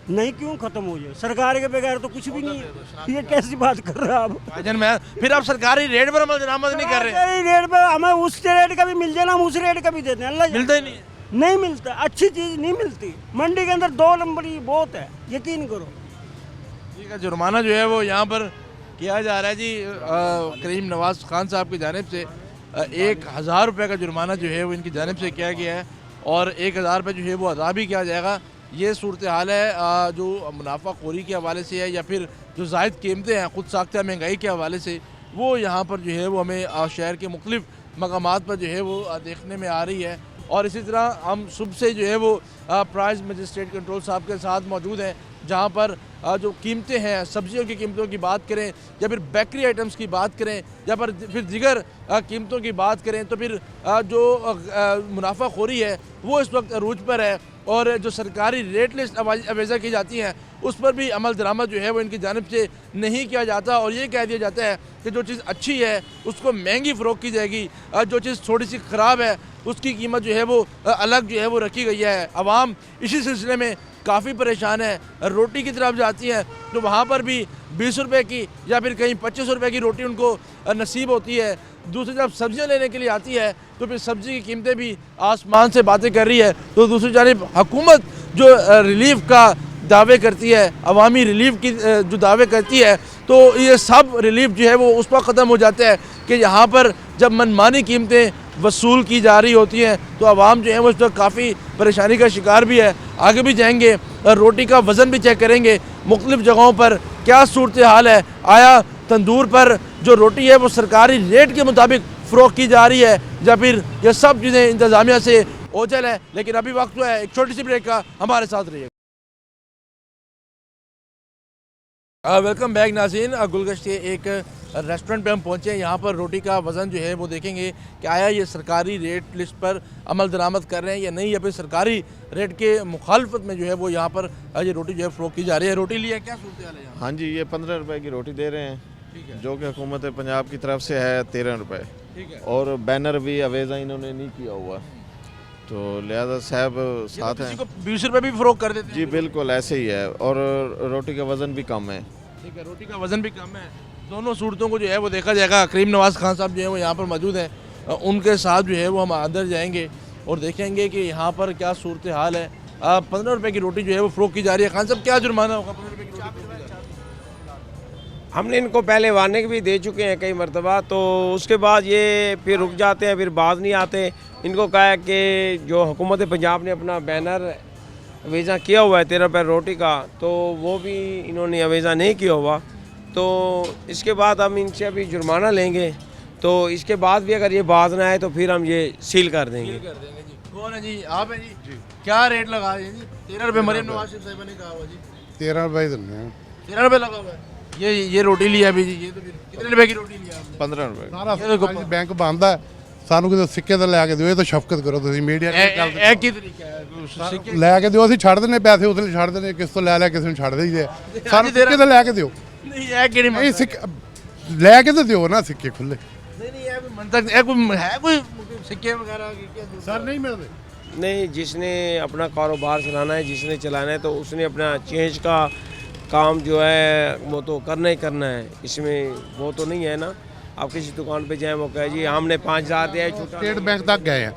नहीं क्यों खत्म हो जाए, सरकार के बगैर तो कुछ भी नहीं है। ये कैसी बात कर रहे हो आप? भाईजान मैं फिर आप सरकारी रेट पर अमल दरामद नहीं कर रहे। सरकारी रेट पे हमें उस रेट का भी मिल जाए ना, हम उस रेट का भी देते हैं। अल्लाह मिलता ही नहीं है। नहीं मिलता, अच्छी चीज़ नहीं मिलती। मंडी के अंदर 2 नंबर ही बहुत है, यकीन करो। ठीक है, जुर्माना जो है वो यहाँ पर किया जा रहा है जी। करीम नवाज खान साहब की जानिब से 1000 रुपये का जुर्माना जो है वो इनकी जानिब से किया गया है और 1000 रुपये जो है वो अदा भी किया जाएगा। ये सूरत हाल है जो मुनाफाखोरी के हवाले से है या फिर जो ज़ायद कीमतें हैं खुद साख्ता महंगाई के हवाले से, वो यहाँ पर जो है वो हमें शहर के मुख्तलिफ मकामात पर जो है वो देखने में आ रही है। और इसी तरह हम सुबह से जो है वो प्राइस मजिस्ट्रेट कंट्रोल साहब के साथ मौजूद हैं, जहाँ पर जो कीमतें हैं, सब्जियों की कीमतों की बात करें या फिर बेकरी आइटम्स की बात करें या फिर दीगर कीमतों की बात करें, तो फिर जो मुनाफाखोरी है वो इस वक्त अरूज पर है और जो सरकारी रेट लिस्ट अवेज़ा की जाती हैं उस पर भी अमल दरामद जो है वो इनकी जानिब से नहीं किया जाता और ये कह दिया जाता है कि जो चीज़ अच्छी है उसको महंगी फ़रोख्त की जाएगी, जो चीज़ थोड़ी सी ख़राब है उसकी कीमत जो है वो अलग जो है वो रखी गई है। आवाम इसी सिलसिले में काफ़ी परेशान है। रोटी की तरफ जाती है तो वहाँ पर भी 20 रुपये की या फिर कहीं 25 रुपये की रोटी उनको नसीब होती है। दूसरी तरफ सब्जियाँ लेने के लिए आती है तो फिर सब्ज़ी की कीमतें भी आसमान से बातें कर रही है। तो दूसरी जानिब हुकूमत जो रिलीफ का दावे करती है, अवामी रिलीफ की जो दावे करती है, तो ये सब रिलीफ जो है वो उस पर ख़त्म हो जाता है कि यहाँ पर जब मनमानी कीमतें वसूल की जा रही होती हैं तो आवाम जो है वो इस वक्त काफ़ी परेशानी का शिकार भी है। आगे भी जाएंगे, रोटी का वज़न भी चेक करेंगे मुख्तलिफ़ जगहों पर क्या सूरत हाल है। आया तंदूर पर जो रोटी है वो सरकारी रेट के मुताबिक फ़रोख्त की जा रही है या फिर ये सब चीज़ें इंतज़ामिया से ओझल है। लेकिन अभी वक्त है एक छोटी सी ब्रेक का, हमारे साथ रहिए। वेलकम बैक नाज़रीन। गुलगश्त के एक रेस्टोरेंट पे हम पहुंचे हैं। यहाँ पर रोटी का वज़न जो है वो देखेंगे कि आया ये सरकारी रेट लिस्ट पर अमल दरामद कर रहे हैं या नहीं, या फिर सरकारी रेट के मुखालफत में जो है वो यहाँ पर ये रोटी जो है फ़रोख्त की जा रही है। रोटी लिया क्या सूरत हाल है यहाँ? हाँ जी, ये 15 रुपए की रोटी दे रहे हैं, जो कि हुकूमत पंजाब की तरफ से है 13 रुपये। ठीक है। और बैनर भी अवेज़ा इन्होंने नहीं किया हुआ, तो लिहाजा साहब साथ हैं। 20 रुपये भी फ़रोख्त कर देते हैं? जी बिल्कुल ऐसे ही है। और रोटी का वज़न भी कम है। ठीक है, रोटी का वज़न भी कम है। दोनों सूरतों को जो है वो देखा जाएगा। करीम नवाज खान साहब जो है वो यहाँ पर मौजूद हैं, उनके साथ जो है वो हम अंदर जाएंगे और देखेंगे कि यहाँ पर क्या सूरत हाल है। 15 रुपये की रोटी जो है वो फ़रोख्त की जा रही है। खान साहब क्या जुर्माना होगा 15 रुपये की रोटी? हमने इनको पहले वार्निंग भी दे चुके हैं कई मरतबा, तो उसके बाद ये फिर रुक जाते हैं, फिर बाज नहीं आते। इनको कहा है कि जो हुकूमत पंजाब ने अपना बैनर अवेज़ा किया हुआ है 13 रुपये रोटी का, तो वो भी इन्होंने अवेज़ा नहीं किया हुआ। तो इसके बाद हम इनसे अभी जुर्माना लेंगे, तो इसके बाद भी अगर ये बाज ना आए तो फिर हम ये सील कर देंगे। कौन है जी? आप हैं जी? क्या रेट लगा है जी? 13 रुपये मरीम नवाज साहिबा ने कहा हुआ जी। 13 रुपये देने हैं। 13 रुपये लगा हुआ है। ये रोटी लिया अभी जी, ये तो फिर कितने रुपए की रोटी लिया आपने? 15 रुपये। सारा बैंक बंद है, ਸਾਨੂੰ ਕਿਤੇ ਸਿੱਕੇ ਤੇ ਲੈ ਕੇ ਦਿਓ। ਇਹ ਤਾਂ ਸ਼ਫਕਤ ਕਰੋ ਤੁਸੀਂ ਮੀਡੀਆ ਤੇ ਗੱਲ ਇਹ ਕੀ ਤਰੀਕਾ ਹੈ? ਲੈ ਕੇ ਦਿਓ, ਅਸੀਂ ਛੱਡ ਦਿੰਦੇ ਪੈਸੇ ਉਧਰ ਛੱਡ ਦਿੰਦੇ, ਕਿਸ ਤੋਂ ਲੈ ਕਿਸੇ ਨੂੰ ਛੱਡ ਦੇਈਦੇ। ਸਾਨੂੰ ਸਿੱਕੇ ਤੇ ਲੈ ਕੇ ਦਿਓ। ਨਹੀਂ ਇਹ ਕਿਹੜੀ ਨਹੀਂ ਸਿੱਕੇ ਲੈ ਕੇ ਤੇ ਦਿਓ ਨਾ, ਸਿੱਕੇ ਖੁੱਲੇ। नहीं नहीं ये मंतक ये कोई है कोई सिक्के वगैरह की क्या सर नहीं मिलते। नहीं, जिसने अपना कारोबार चलाना है, जिसने चलाना है, तो उसने अपना चेंज का काम जो है वो तो करना ही करना है। इसमें वो तो नहीं है ना, आप किसी दुकान पे जाएं वो कहे जी हमने 5000 दिया है। स्टेट बैंक तक गए हैं,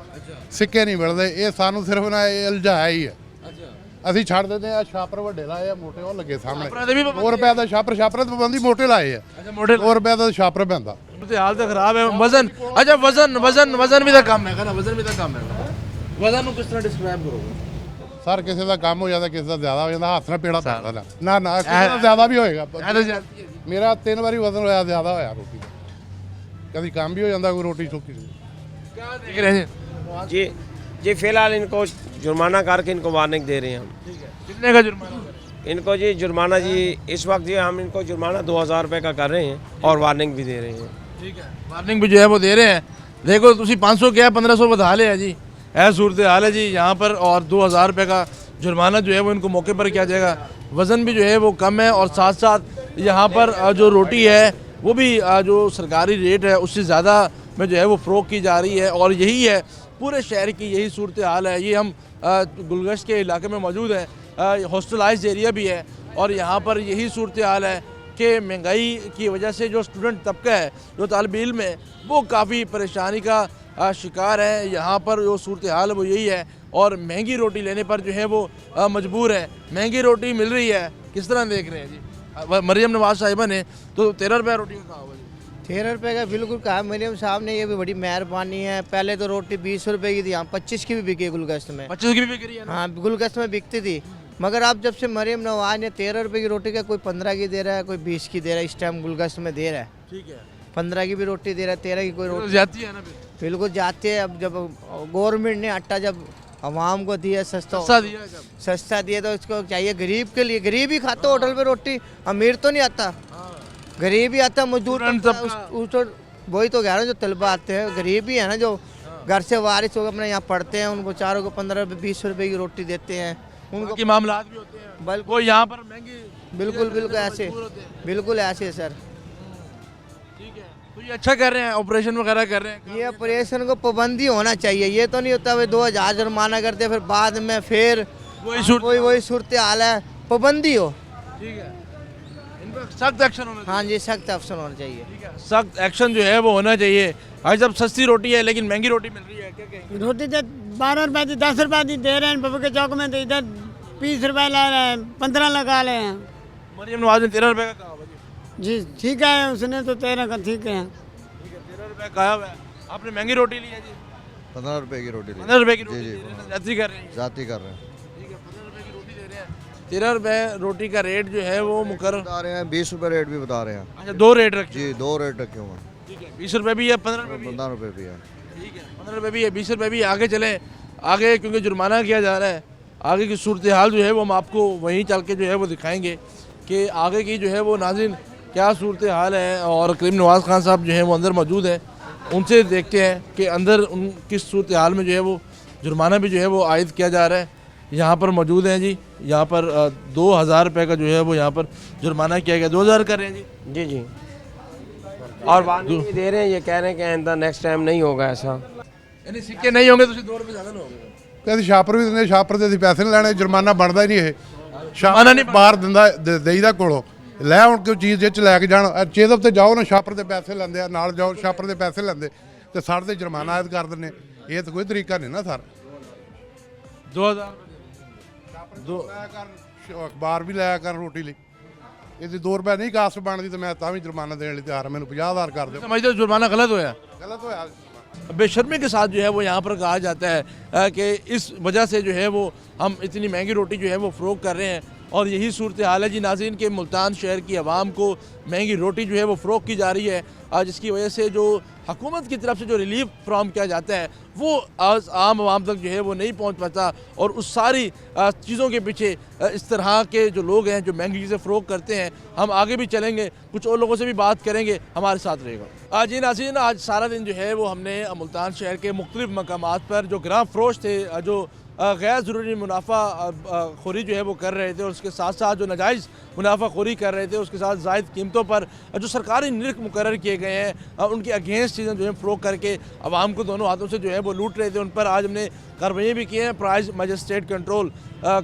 सिक्के नहीं मिलते। ये सानू सिर्फ ना इल्जाया ही है। ਅਸੀਂ ਛੱਡ ਦਿੰਦੇ ਆ। ਛਾਪਰ ਵੱਡੇ ਲਾਏ ਆ, ਮੋਟੇ ਉਹ ਲੱਗੇ ਸਾਹਮਣੇ। 2 ਰੁਪਏ ਦਾ ਛਾਪਰ ਤੇ ਪਾਬੰਦੀ ਮੋਟੇ ਲਾਏ ਆ। अच्छा मोटे 2 ਰੁਪਏ ਦਾ ਛਾਪਰ ਪੈਂਦਾ। हाल तो खराब है। वजन अच्छा वजन वजन वजन भी तो कम है ना, वजन भी तो कम है। वजन को किस तरह डिस्क्राइब करोगे? ਸਰ ਕਿਸੇ ਦਾ ਕੰਮ ਹੋ ਜਾਂਦਾ, ਕਿਸੇ ਦਾ ਜ਼ਿਆਦਾ ਹੋ ਜਾਂਦਾ, ਹੱਥ ਨਾਲ ਪੇੜਾ ਪੈਂਦਾ ਨਾ ਨਾ ਕਿਸੇ ਦਾ ਜ਼ਿਆਦਾ ਵੀ ਹੋਏਗਾ। ਮੇਰਾ 3 ਵਾਰੀ ਵਜ਼ਨ ਹੋਇਆ, ਜ਼ਿਆਦਾ ਹੋਇਆ ਰੋਟੀ ਦਾ, ਕਦੀ ਕੰਮ ਵੀ ਹੋ ਜਾਂਦਾ, ਕੋਈ ਰੋਟੀ ਸੁੱਕੀ। क्या देख रहे हैं जी जी फिलहाल इनको जुर्माना करके इनको वार्निंग दे रहे हैं हम। ठीक है, कितने का जुर्माना? इनको जी जुर्माना जी इस वक्त जी हम इनको जुर्माना 2000 रुपये का कर रहे हैं और वार्निंग भी दे रहे हैं। ठीक है, वार्निंग भी जो है वो दे रहे हैं। देखो तुसी 500 क्या 1500 बता ले जी, है सूरत हाल है जी यहाँ पर। और 2000 रुपये का जुर्माना जो है वो इनको मौके पर किया जाएगा। वज़न भी जो है वो कम है और साथ साथ यहाँ पर जो रोटी है वो भी जो सरकारी रेट है उससे ज़्यादा में जो है वो फ़रोख्त की जा रही है। और यही है पूरे शहर की यही सूरत हाल है। ये हम गुलगश्त के इलाके में मौजूद हैं, हॉस्टलाइज एरिया भी है और यहाँ पर यही सूरत हाल है कि महंगाई की वजह से जो स्टूडेंट तबका है, जो तालिब इल्म है, वो काफ़ी परेशानी का शिकार है। यहाँ पर जो सूरत हाल है वो यही है और महंगी रोटी लेने पर जो है वो मजबूर है। महंगी रोटी मिल रही है, किस तरह देख रहे हैं जी? मरियम नवाज साहिबा ने तो 13 रुपये रोटी का कहा हुआ जी। 13 रुपये का बिल्कुल कहा मरियम साहब ने, ये भी बड़ी मेहरबानी है। पहले तो रोटी 20 रुपये की थी, यहाँ 25 की भी बिकी है गुलगश्त में। 25 की भी बिक रही है ना? हाँ गुलगश्त में बिकती थी, मगर अब जब से मरियम नवाज ने 13 रुपये की रोटी का, कोई 15 की दे रहा है, कोई 20 की दे रहा है, इस टाइम गुलगश्त में दे रहा है। ठीक है, 15 की भी रोटी दे रहा है, 13 की कोई रोटी जाती है ना फिर? बिल्कुल जाती है। अब जब गवर्नमेंट ने आटा जब आवाम को दिया सस्ता दिया जब, सस्ता दिया तो इसको चाहिए गरीब के लिए। गरीब ही खाता होटल पे रोटी, अमीर तो नहीं आता, गरीब ही आता, मजदूर वही तो कह रहा हूँ जो तलबा आते हैं गरीब ही है ना, जो घर से वारिस होकर अपने यहाँ पढ़ते हैं, उनको चारों को 15 रुपये 20 रुपये की रोटी देते हैं। उनको की मामला भी होते हैं बल्कि वो यहाँ पर महंगी। बिल्कुल बिल्कुल ऐसे, बिल्कुल ऐसे सर। ठीक है, तो ये अच्छा कर रहे हैं, ऑपरेशन वगैरह कर रहे हैं। ये ऑपरेशन को पाबंदी होना चाहिए, ये तो नहीं होता भाई 2000 जुर्माना करते फिर बाद में फिर वही सूरत हाल है। पाबंदी हो, ठीक है, इन पर सख्त एक्शन होना चाहिए। हाँ जी सख्त एक्शन होना चाहिए। ठीक है, सख्त एक्शन जो है वो होना चाहिए। भाई साहब सस्ती रोटी है लेकिन महंगी रोटी मिल रही है, क्या कहेंगे? रोटी तो 12 रुपए की 10 रुपए की दे रहे हैं, बबू के चौक में तो इधर 20 रुपए ला रहे हैं, 15 लगा रहे हैं। मरियम नवाज ने 13 रुपये का कहा हुआ जी ठीक है, उसने तो 13 का ठीक है। 13 रुपये कहा हुआ है। आपने महंगी रोटी ली है जी? 15 रुपए की रोटी 15 रुपये की रोटी जी, दे रहे हैं, जाती कर रहे हैं। जाती कर रहे हैं। ठीक है, 15 रुपये की रोटी दे रहे हैं। 13 रुपये रोटी का रेट जो है वो मुकर्रर बता रहे हैं, 20 रुपए रेट भी बता रहे हैं। अच्छा, 2 रेट रखे जी 2 रेट रखे हुए हैं। ठीक है, 20 रुपये भी है, 15 रुपये भी है। 15 रुपए भी है। ठीक है, 15 रुपये भी है, 20 रुपये भी। आगे चलें, आगे क्योंकि जुर्माना किया जा रहा है, आगे की सूरत हाल जो है वो हम आपको वहीं चल के जो है वो दिखाएंगे कि आगे की जो है वो नाज़रीन क्या सूरत हाल है। और करीम नवाज़ खान साहब जो है वो अंदर मौजूद हैं, उनसे देखते हैं कि अंदर उन किस सूरत हाल में जो है वो जुर्माना भी जो है वो आयद किया जा रहा है। यहाँ पर मौजूद हैं जी, यहाँ पर 2000 रुपये का जो है वो यहाँ पर जुर्माना किया गया। 2000 कर रहे हैं जी? जी जी, और वार्निंग भी दे रहे हैं, ये कह रहे हैं कि आइंदा नेक्स्ट टाइम नहीं होगा ऐसा। यानी सिक्के नहीं होंगे तो 2 रुपये ज़्यादा नहीं होंगे। ਕਦੇ ਛਾਪਰ ਵੀ ਦਿੰਦੇ, ਛਾਪਰ ਦੇ ਅਸੀਂ ਪੈਸੇ ਨਹੀਂ ਲੈਣੇ, ਜੁਰਮਾਨਾ ਬਣਦਾ ਹੀ ਨਹੀਂ। ਇਹ ਛਾਪਰ ਨਹੀਂ ਬਾਹਰ ਦਿੰਦਾ, ਦੇਈਦਾ ਕੋਲੋਂ ਲੈ ਹੁਣ ਕੋਈ ਚੀਜ਼ ਜੇ ਚ ਲੈ ਕੇ ਜਾਣ ਚੇਦਬ ਤੇ ਜਾਓ ਨਾ, ਛਾਪਰ ਦੇ ਪੈਸੇ ਲੈਂਦੇ ਆ, ਨਾਲ ਜਾਓ ਛਾਪਰ ਦੇ ਪੈਸੇ ਲੈਂਦੇ ਤੇ ਸਾਡੇ ਤੇ ਜੁਰਮਾਨਾ ਆਇਦ ਕਰ ਦਿੰਦੇ। ਇਹ ਤਾਂ ਕੋਈ ਤਰੀਕਾ ਨਹੀਂ ਨਾ ਸਰ। 2000 ਅਖਬਾਰ ਵੀ ਲਾਇਆ ਕਰਨ ਰੋਟੀ ਲਈ, ਇਹਦੀ 2 ਰੁਪਏ ਨਹੀਂ ਕਾਸਟ ਬਣਦੀ ਤੇ ਮੈਂ ਤਾਂ ਵੀ ਜੁਰਮਾਨਾ ਦੇਣ ਲਈ ਤਿਆਰ। ਮੈਨੂੰ 50000 ਕਰ ਦਿਓ। समझते हो जुर्माना गलत होया? गलत होया। बेशर्मी के साथ जो है वो यहाँ पर कहा जाता है कि इस वजह से जो है वो हम इतनी महंगी रोटी जो है वो फ़रोख्त कर रहे हैं। और यही सूरत हाल है जी नाज़रीन के मुल्तान शहर की आवाम को महंगी रोटी जो है वो फ़रोख्त की जा रही है, जिसकी वजह से जो हुकूमत की तरफ से जो रिलीफ फ्राहम किया जाता है वो आज आम आवाम तक जो है वो नहीं पहुँच पाता। और उस सारी चीज़ों के पीछे इस तरह के जो लोग हैं जो महंगी चीज़ें फ़रोख्त करते हैं, हम आगे भी चलेंगे, कुछ और लोगों से भी बात करेंगे, हमारे साथ रहेगा। जी नाज़रीन, आज सारा दिन जो है वो हमने मुल्तान शहर के मुख्तलिफ़ मकामात पर जो ग्राम फरोश थे, जो गैर ज़रूरी मुनाफा खोरी जो है वो कर रहे थे, और उसके साथ साथ जो नाजायज़ मुनाफा खोरी कर रहे थे, उसके साथ ज़ायद कीमतों पर जो सरकारी निरख मुकर्रर किए गए हैं, उनके अगेंस्ट चीज़ें जो है फ़रोख्त करके आवाम को दोनों हाथों से जो है वो लूट रहे थे, उन पर आज हमने कार्रवाई भी की है। प्राइस मजिस्ट्रेट कंट्रोल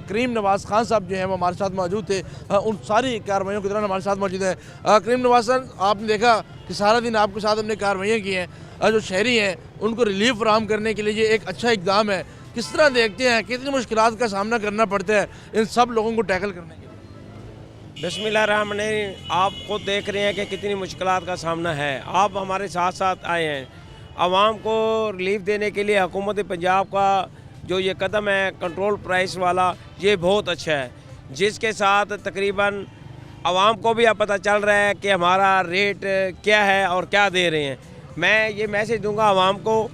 करीम नवाज़ खान साहब जो हैं वो हमारे साथ मौजूद थे। उन सारी कार्रवाइयों के दौरान हमारे साथ मौजूद हैं करीम नवाज़ खान। आपने देखा कि सारा दिन आपके साथ हमने कार्रवाइयाँ की हैं, जो शहरी हैं उनको रिलीफ फराहम करने के लिए ये एक अच्छा इकदाम है। किस तरह देखते हैं, कितनी मुश्किलात का सामना करना पड़ता है इन सब लोगों को टैकल करने के लिए? बिस्मिल्लाहिर्रहमानिर्रहीम, आप खुद देख रहे हैं कि कितनी मुश्किलात का सामना है। आप हमारे साथ साथ आए हैं, आवाम को रिलीफ देने के लिए हुकूमत पंजाब का जो ये कदम है कंट्रोल प्राइस वाला, ये बहुत अच्छा है, जिसके साथ तकरीबन आवाम को भी अब पता चल रहा है कि हमारा रेट क्या है और क्या दे रहे हैं। मैं ये मैसेज दूंगा आवाम को,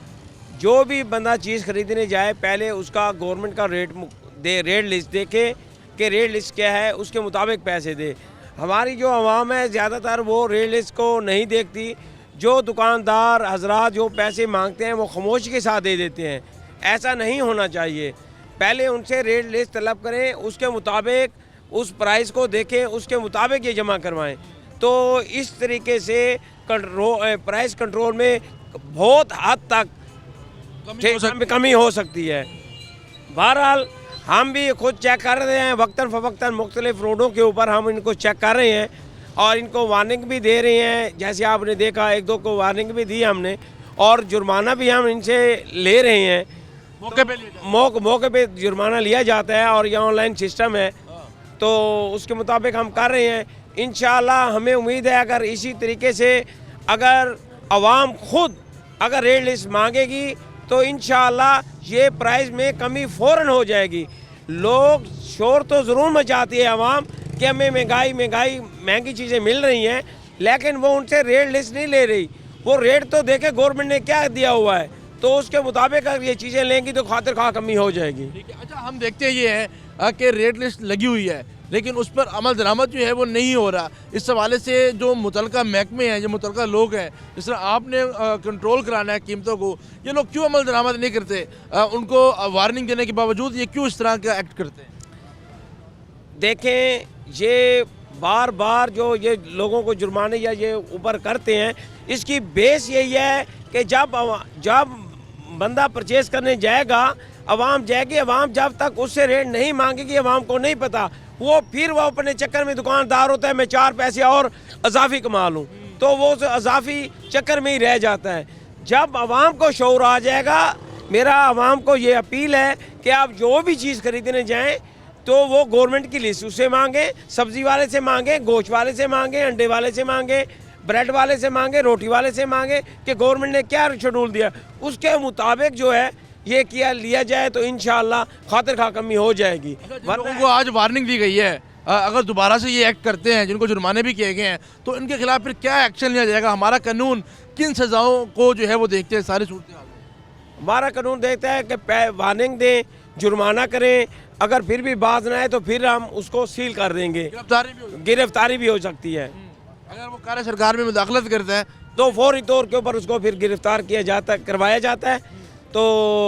जो भी बंदा चीज़ ख़रीदने जाए पहले उसका गवर्नमेंट का रेट लिस्ट देखे कि रेट लिस्ट क्या है, उसके मुताबिक पैसे दे। हमारी जो आवाम है ज़्यादातर वो रेट लिस्ट को नहीं देखती। जो दुकानदार हजरात जो पैसे मांगते हैं वो खामोशी के साथ दे देते हैं। ऐसा नहीं होना चाहिए। पहले उनसे रेट लिस्ट तलब करें, उसके मुताबिक उस प्राइस को देखें, उसके मुताबिक ये जमा करवाएं। तो इस तरीके से प्राइस कंट्रोल में बहुत हद तक कमी हो सकती है। बहरहाल हम भी खुद चेक कर रहे हैं, वक्तन फ़वक्तन मुख्तलिफ रोडों के ऊपर हम इनको चेक कर रहे हैं और इनको वार्निंग भी दे रहे हैं। जैसे आपने देखा, एक दो को वार्निंग भी दी हमने और जुर्माना भी हम इनसे ले रहे हैं। मौके पे जुर्माना लिया जाता है और यह ऑनलाइन सिस्टम है, तो उसके मुताबिक हम कर रहे हैं। इंशाअल्लाह हमें उम्मीद है अगर इसी तरीके से अगर आवाम खुद अगर रेट लिस्ट मांगेगी तो इंशाअल्लाह ये प्राइस में कमी फ़ौरन हो जाएगी। लोग शोर तो ज़रूर मचाती है आवाम कि हमें महंगी चीज़ें मिल रही हैं, लेकिन वो उनसे रेट लिस्ट नहीं ले रही। वो रेट तो देखे गवर्नमेंट ने क्या दिया हुआ है, तो उसके मुताबिक अगर ये चीज़ें लेंगी तो खातिर खा कमी हो जाएगी। अच्छा, हम देखते हैं ये है कि रेट लिस्ट लगी हुई है लेकिन उस पर अमल दरामद जो है वो नहीं हो रहा। इस हवाले से जो मुतलका महकमे हैं, जो मुतलका लोग हैं, जिस तरह आपने कंट्रोल कराना है कीमतों को, ये लोग क्यों अमल दरामद नहीं करते? उनको वार्निंग देने के बावजूद ये क्यों इस तरह का एक्ट करते हैं? देखें, ये बार बार जो ये लोगों को जुर्माने या ये ऊपर करते हैं, इसकी बेस यही है कि जब बंदा परचेज़ करने जाएगा, अवाम जाएगी, अवाम जब तक उससे रेट नहीं मांगेगी, अवाम को नहीं पता, वो अपने चक्कर में दुकानदार होता है मैं 4 पैसे और अजाफी कमा लूँ, तो वो उस अजाफी चक्कर में ही रह जाता है। जब अवाम को शऊर आ जाएगा, मेरा अवाम को ये अपील है कि आप जो भी चीज़ खरीदने जाएं तो वो गवर्नमेंट की लिस्ट उससे मांगें, सब्ज़ी वाले से मांगें, गोश्त वाले से मांगें, अंडे वाले से मांगें, ब्रेड वाले से मांगें, रोटी वाले से मांगें कि गवर्नमेंट ने क्या शेड्यूल दिया, उसके मुताबिक जो है ये लिया जाए तो इंशाअल्लाह खातिर खा कमी हो जाएगी। लोगों को आज वार्निंग दी गई है, अगर दोबारा से ये एक्ट करते हैं, जिनको जुर्माने भी किए गए हैं, तो इनके खिलाफ फिर क्या एक्शन लिया जाएगा? हमारा कानून किन सज़ाओं को जो है वो देखते हैं? सारी सूरत हमारा कानून देखता है कि वार्निंग दें, जुर्माना करें, अगर फिर भी बाज ना आए तो फिर हम उसको सील कर देंगे। गिरफ्तारी भी हो सकती है। अगर वो कार्य सरकार में मुदाखलत करता है तो फौरी तौर के ऊपर उसको फिर गिरफ्तार करवाया जाता है, तो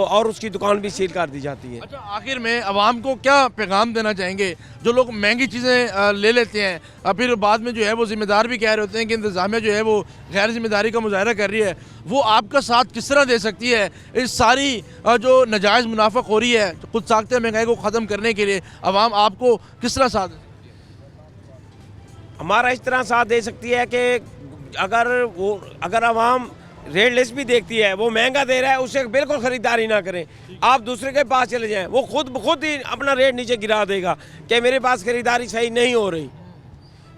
और उसकी दुकान भी सील कर दी जाती है। अच्छा, आखिर में आवाम को क्या पैगाम देना चाहेंगे? जो लोग महंगी चीज़ें ले लेते हैं फिर बाद में जो है वो ज़िम्मेदार भी कह रहे होते हैं कि इंतज़ामिया जो है वो गैर जिम्मेदारी का मुजाहरा कर रही है, वो आपका साथ किस तरह दे सकती है इस सारी जो नाजायज़ मुनाफाखोरी है, खुद साख्ते महंगाई को ख़त्म करने के लिए आवाम आपको किस तरह साथ दे सकती है? हमारा इस तरह साथ दे सकती है कि अगर आवाम रेट लिस्ट भी देखती है, वो महंगा दे रहा है, उससे बिल्कुल ख़रीदारी ना करें। आप दूसरे के पास चले जाएं, वो खुद ही अपना रेट नीचे गिरा देगा कि मेरे पास ख़रीदारी सही नहीं हो रही।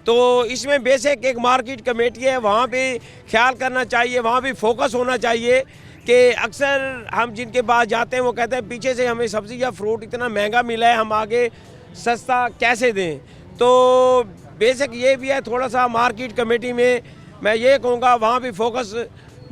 तो इसमें बेसिक एक मार्केट कमेटी है, वहाँ भी ख्याल करना चाहिए, वहाँ भी फोकस होना चाहिए कि अक्सर हम जिनके पास जाते हैं वो कहते हैं पीछे से हमें सब्ज़ी या फ्रूट इतना महंगा मिला है, हम आगे सस्ता कैसे दें। तो बेसिक ये भी है, थोड़ा सा मार्केट कमेटी में मैं ये कहूँगा वहाँ भी फोकस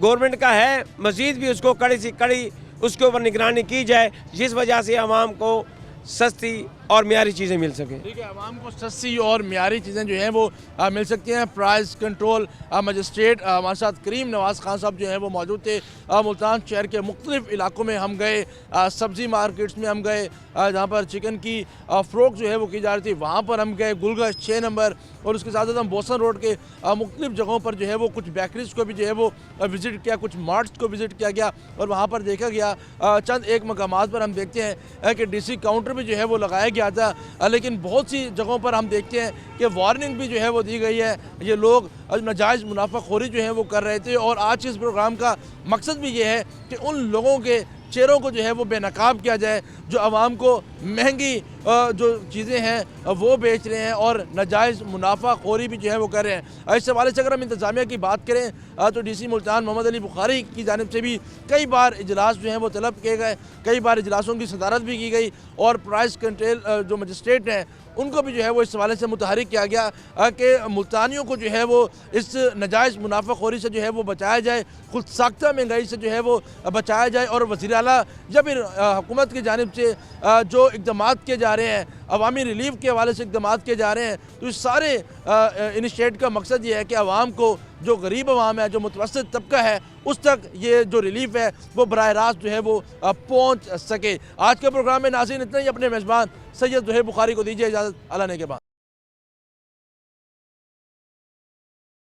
गवर्नमेंट का है, मज़ीद भी उसको कड़ी से कड़ी उसके ऊपर निगरानी की जाए, जिस वजह से आवाम को सस्ती और मियारी चीज़ें मिल सकें। ठीक है, आवाम को सस्ती और मियारी चीज़ें जो हैं वो मिल सकती हैं। प्राइस कंट्रोल मजिस्ट्रेट हमारे साथ करीम नवाज़ खान साहब जो हैं वो मौजूद थे। मुल्तान शहर के मुख्तलिफ इलाकों में हम गए, सब्ज़ी मार्केट्स में हम गए जहाँ पर चिकन की फ़रोख्त जो है वो की जा रही थी, वहाँ पर हम गए गुलगश 6 नंबर, और उसके साथ साथ हम बोसन रोड के मुख्तलिफ जगहों पर जो है वो कुछ बेकरीज़ को भी जो है वो विज़िट किया, कुछ मार्ट्स को विज़िट किया गया और वहाँ पर देखा गया चंद एक मकामात पर हम देखते हैं कि DC काउंटर भी जो है वो लगाया गया था, लेकिन बहुत सी जगहों पर हम देखते हैं कि वार्निंग भी जो है वो दी गई है। ये लोग नाजायज़ मुनाफाखोरी जो है वो कर रहे थे और आज के इस प्रोग्राम का मकसद भी ये है कि उन लोगों के लुटेरों को जो है वो बेनकाब किया जाए, जो आवाम को महंगी जो चीज़ें हैं वो बेच रहे हैं और नाजायज़ मुनाफाखोरी भी जो है वो कर रहे हैं। इस हवाले से अगर हम इंतज़ामिया की बात करें तो DC मुल्तान मोहम्मद अली बुखारी की जानिब से भी कई बार इजलास जो हैं वो तलब किए गए, कई बार इजलासों की सदारत भी की गई और प्राइस कंट्रोल जो मजिस्ट्रेट हैं उनको भी जो है वो इस हवाले से मुतहरिक किया गया कि मुल्तानियों को जो है वो इस नाजायज़ मुनाफाखोरी से जो है वो बचाया जाए, खुद साख्ता महंगाई से जो है वो बचाया जाए। और वज़ीर आला जब हुकूमत की जानिब से जो इक़दाम किए जा रहे हैं, अवामी रिलीफ के हवाले से इक़दाम किए जा रहे हैं, तो इस सारे इनिशिएट का मकसद ये है कि आवाम को, जो गरीब आवाम है, जो मुतवस्सित तबका है, उस तक ये जो रिलीफ है वो बराह रास्त जो है वो पहुँच सके। आज के प्रोग्राम में नाज़रीन इतना ही। अपने मेज़बान सैयद ज़ुहैब बुखारी को दीजिए इजाज़त। अल्लाह ने के बाद।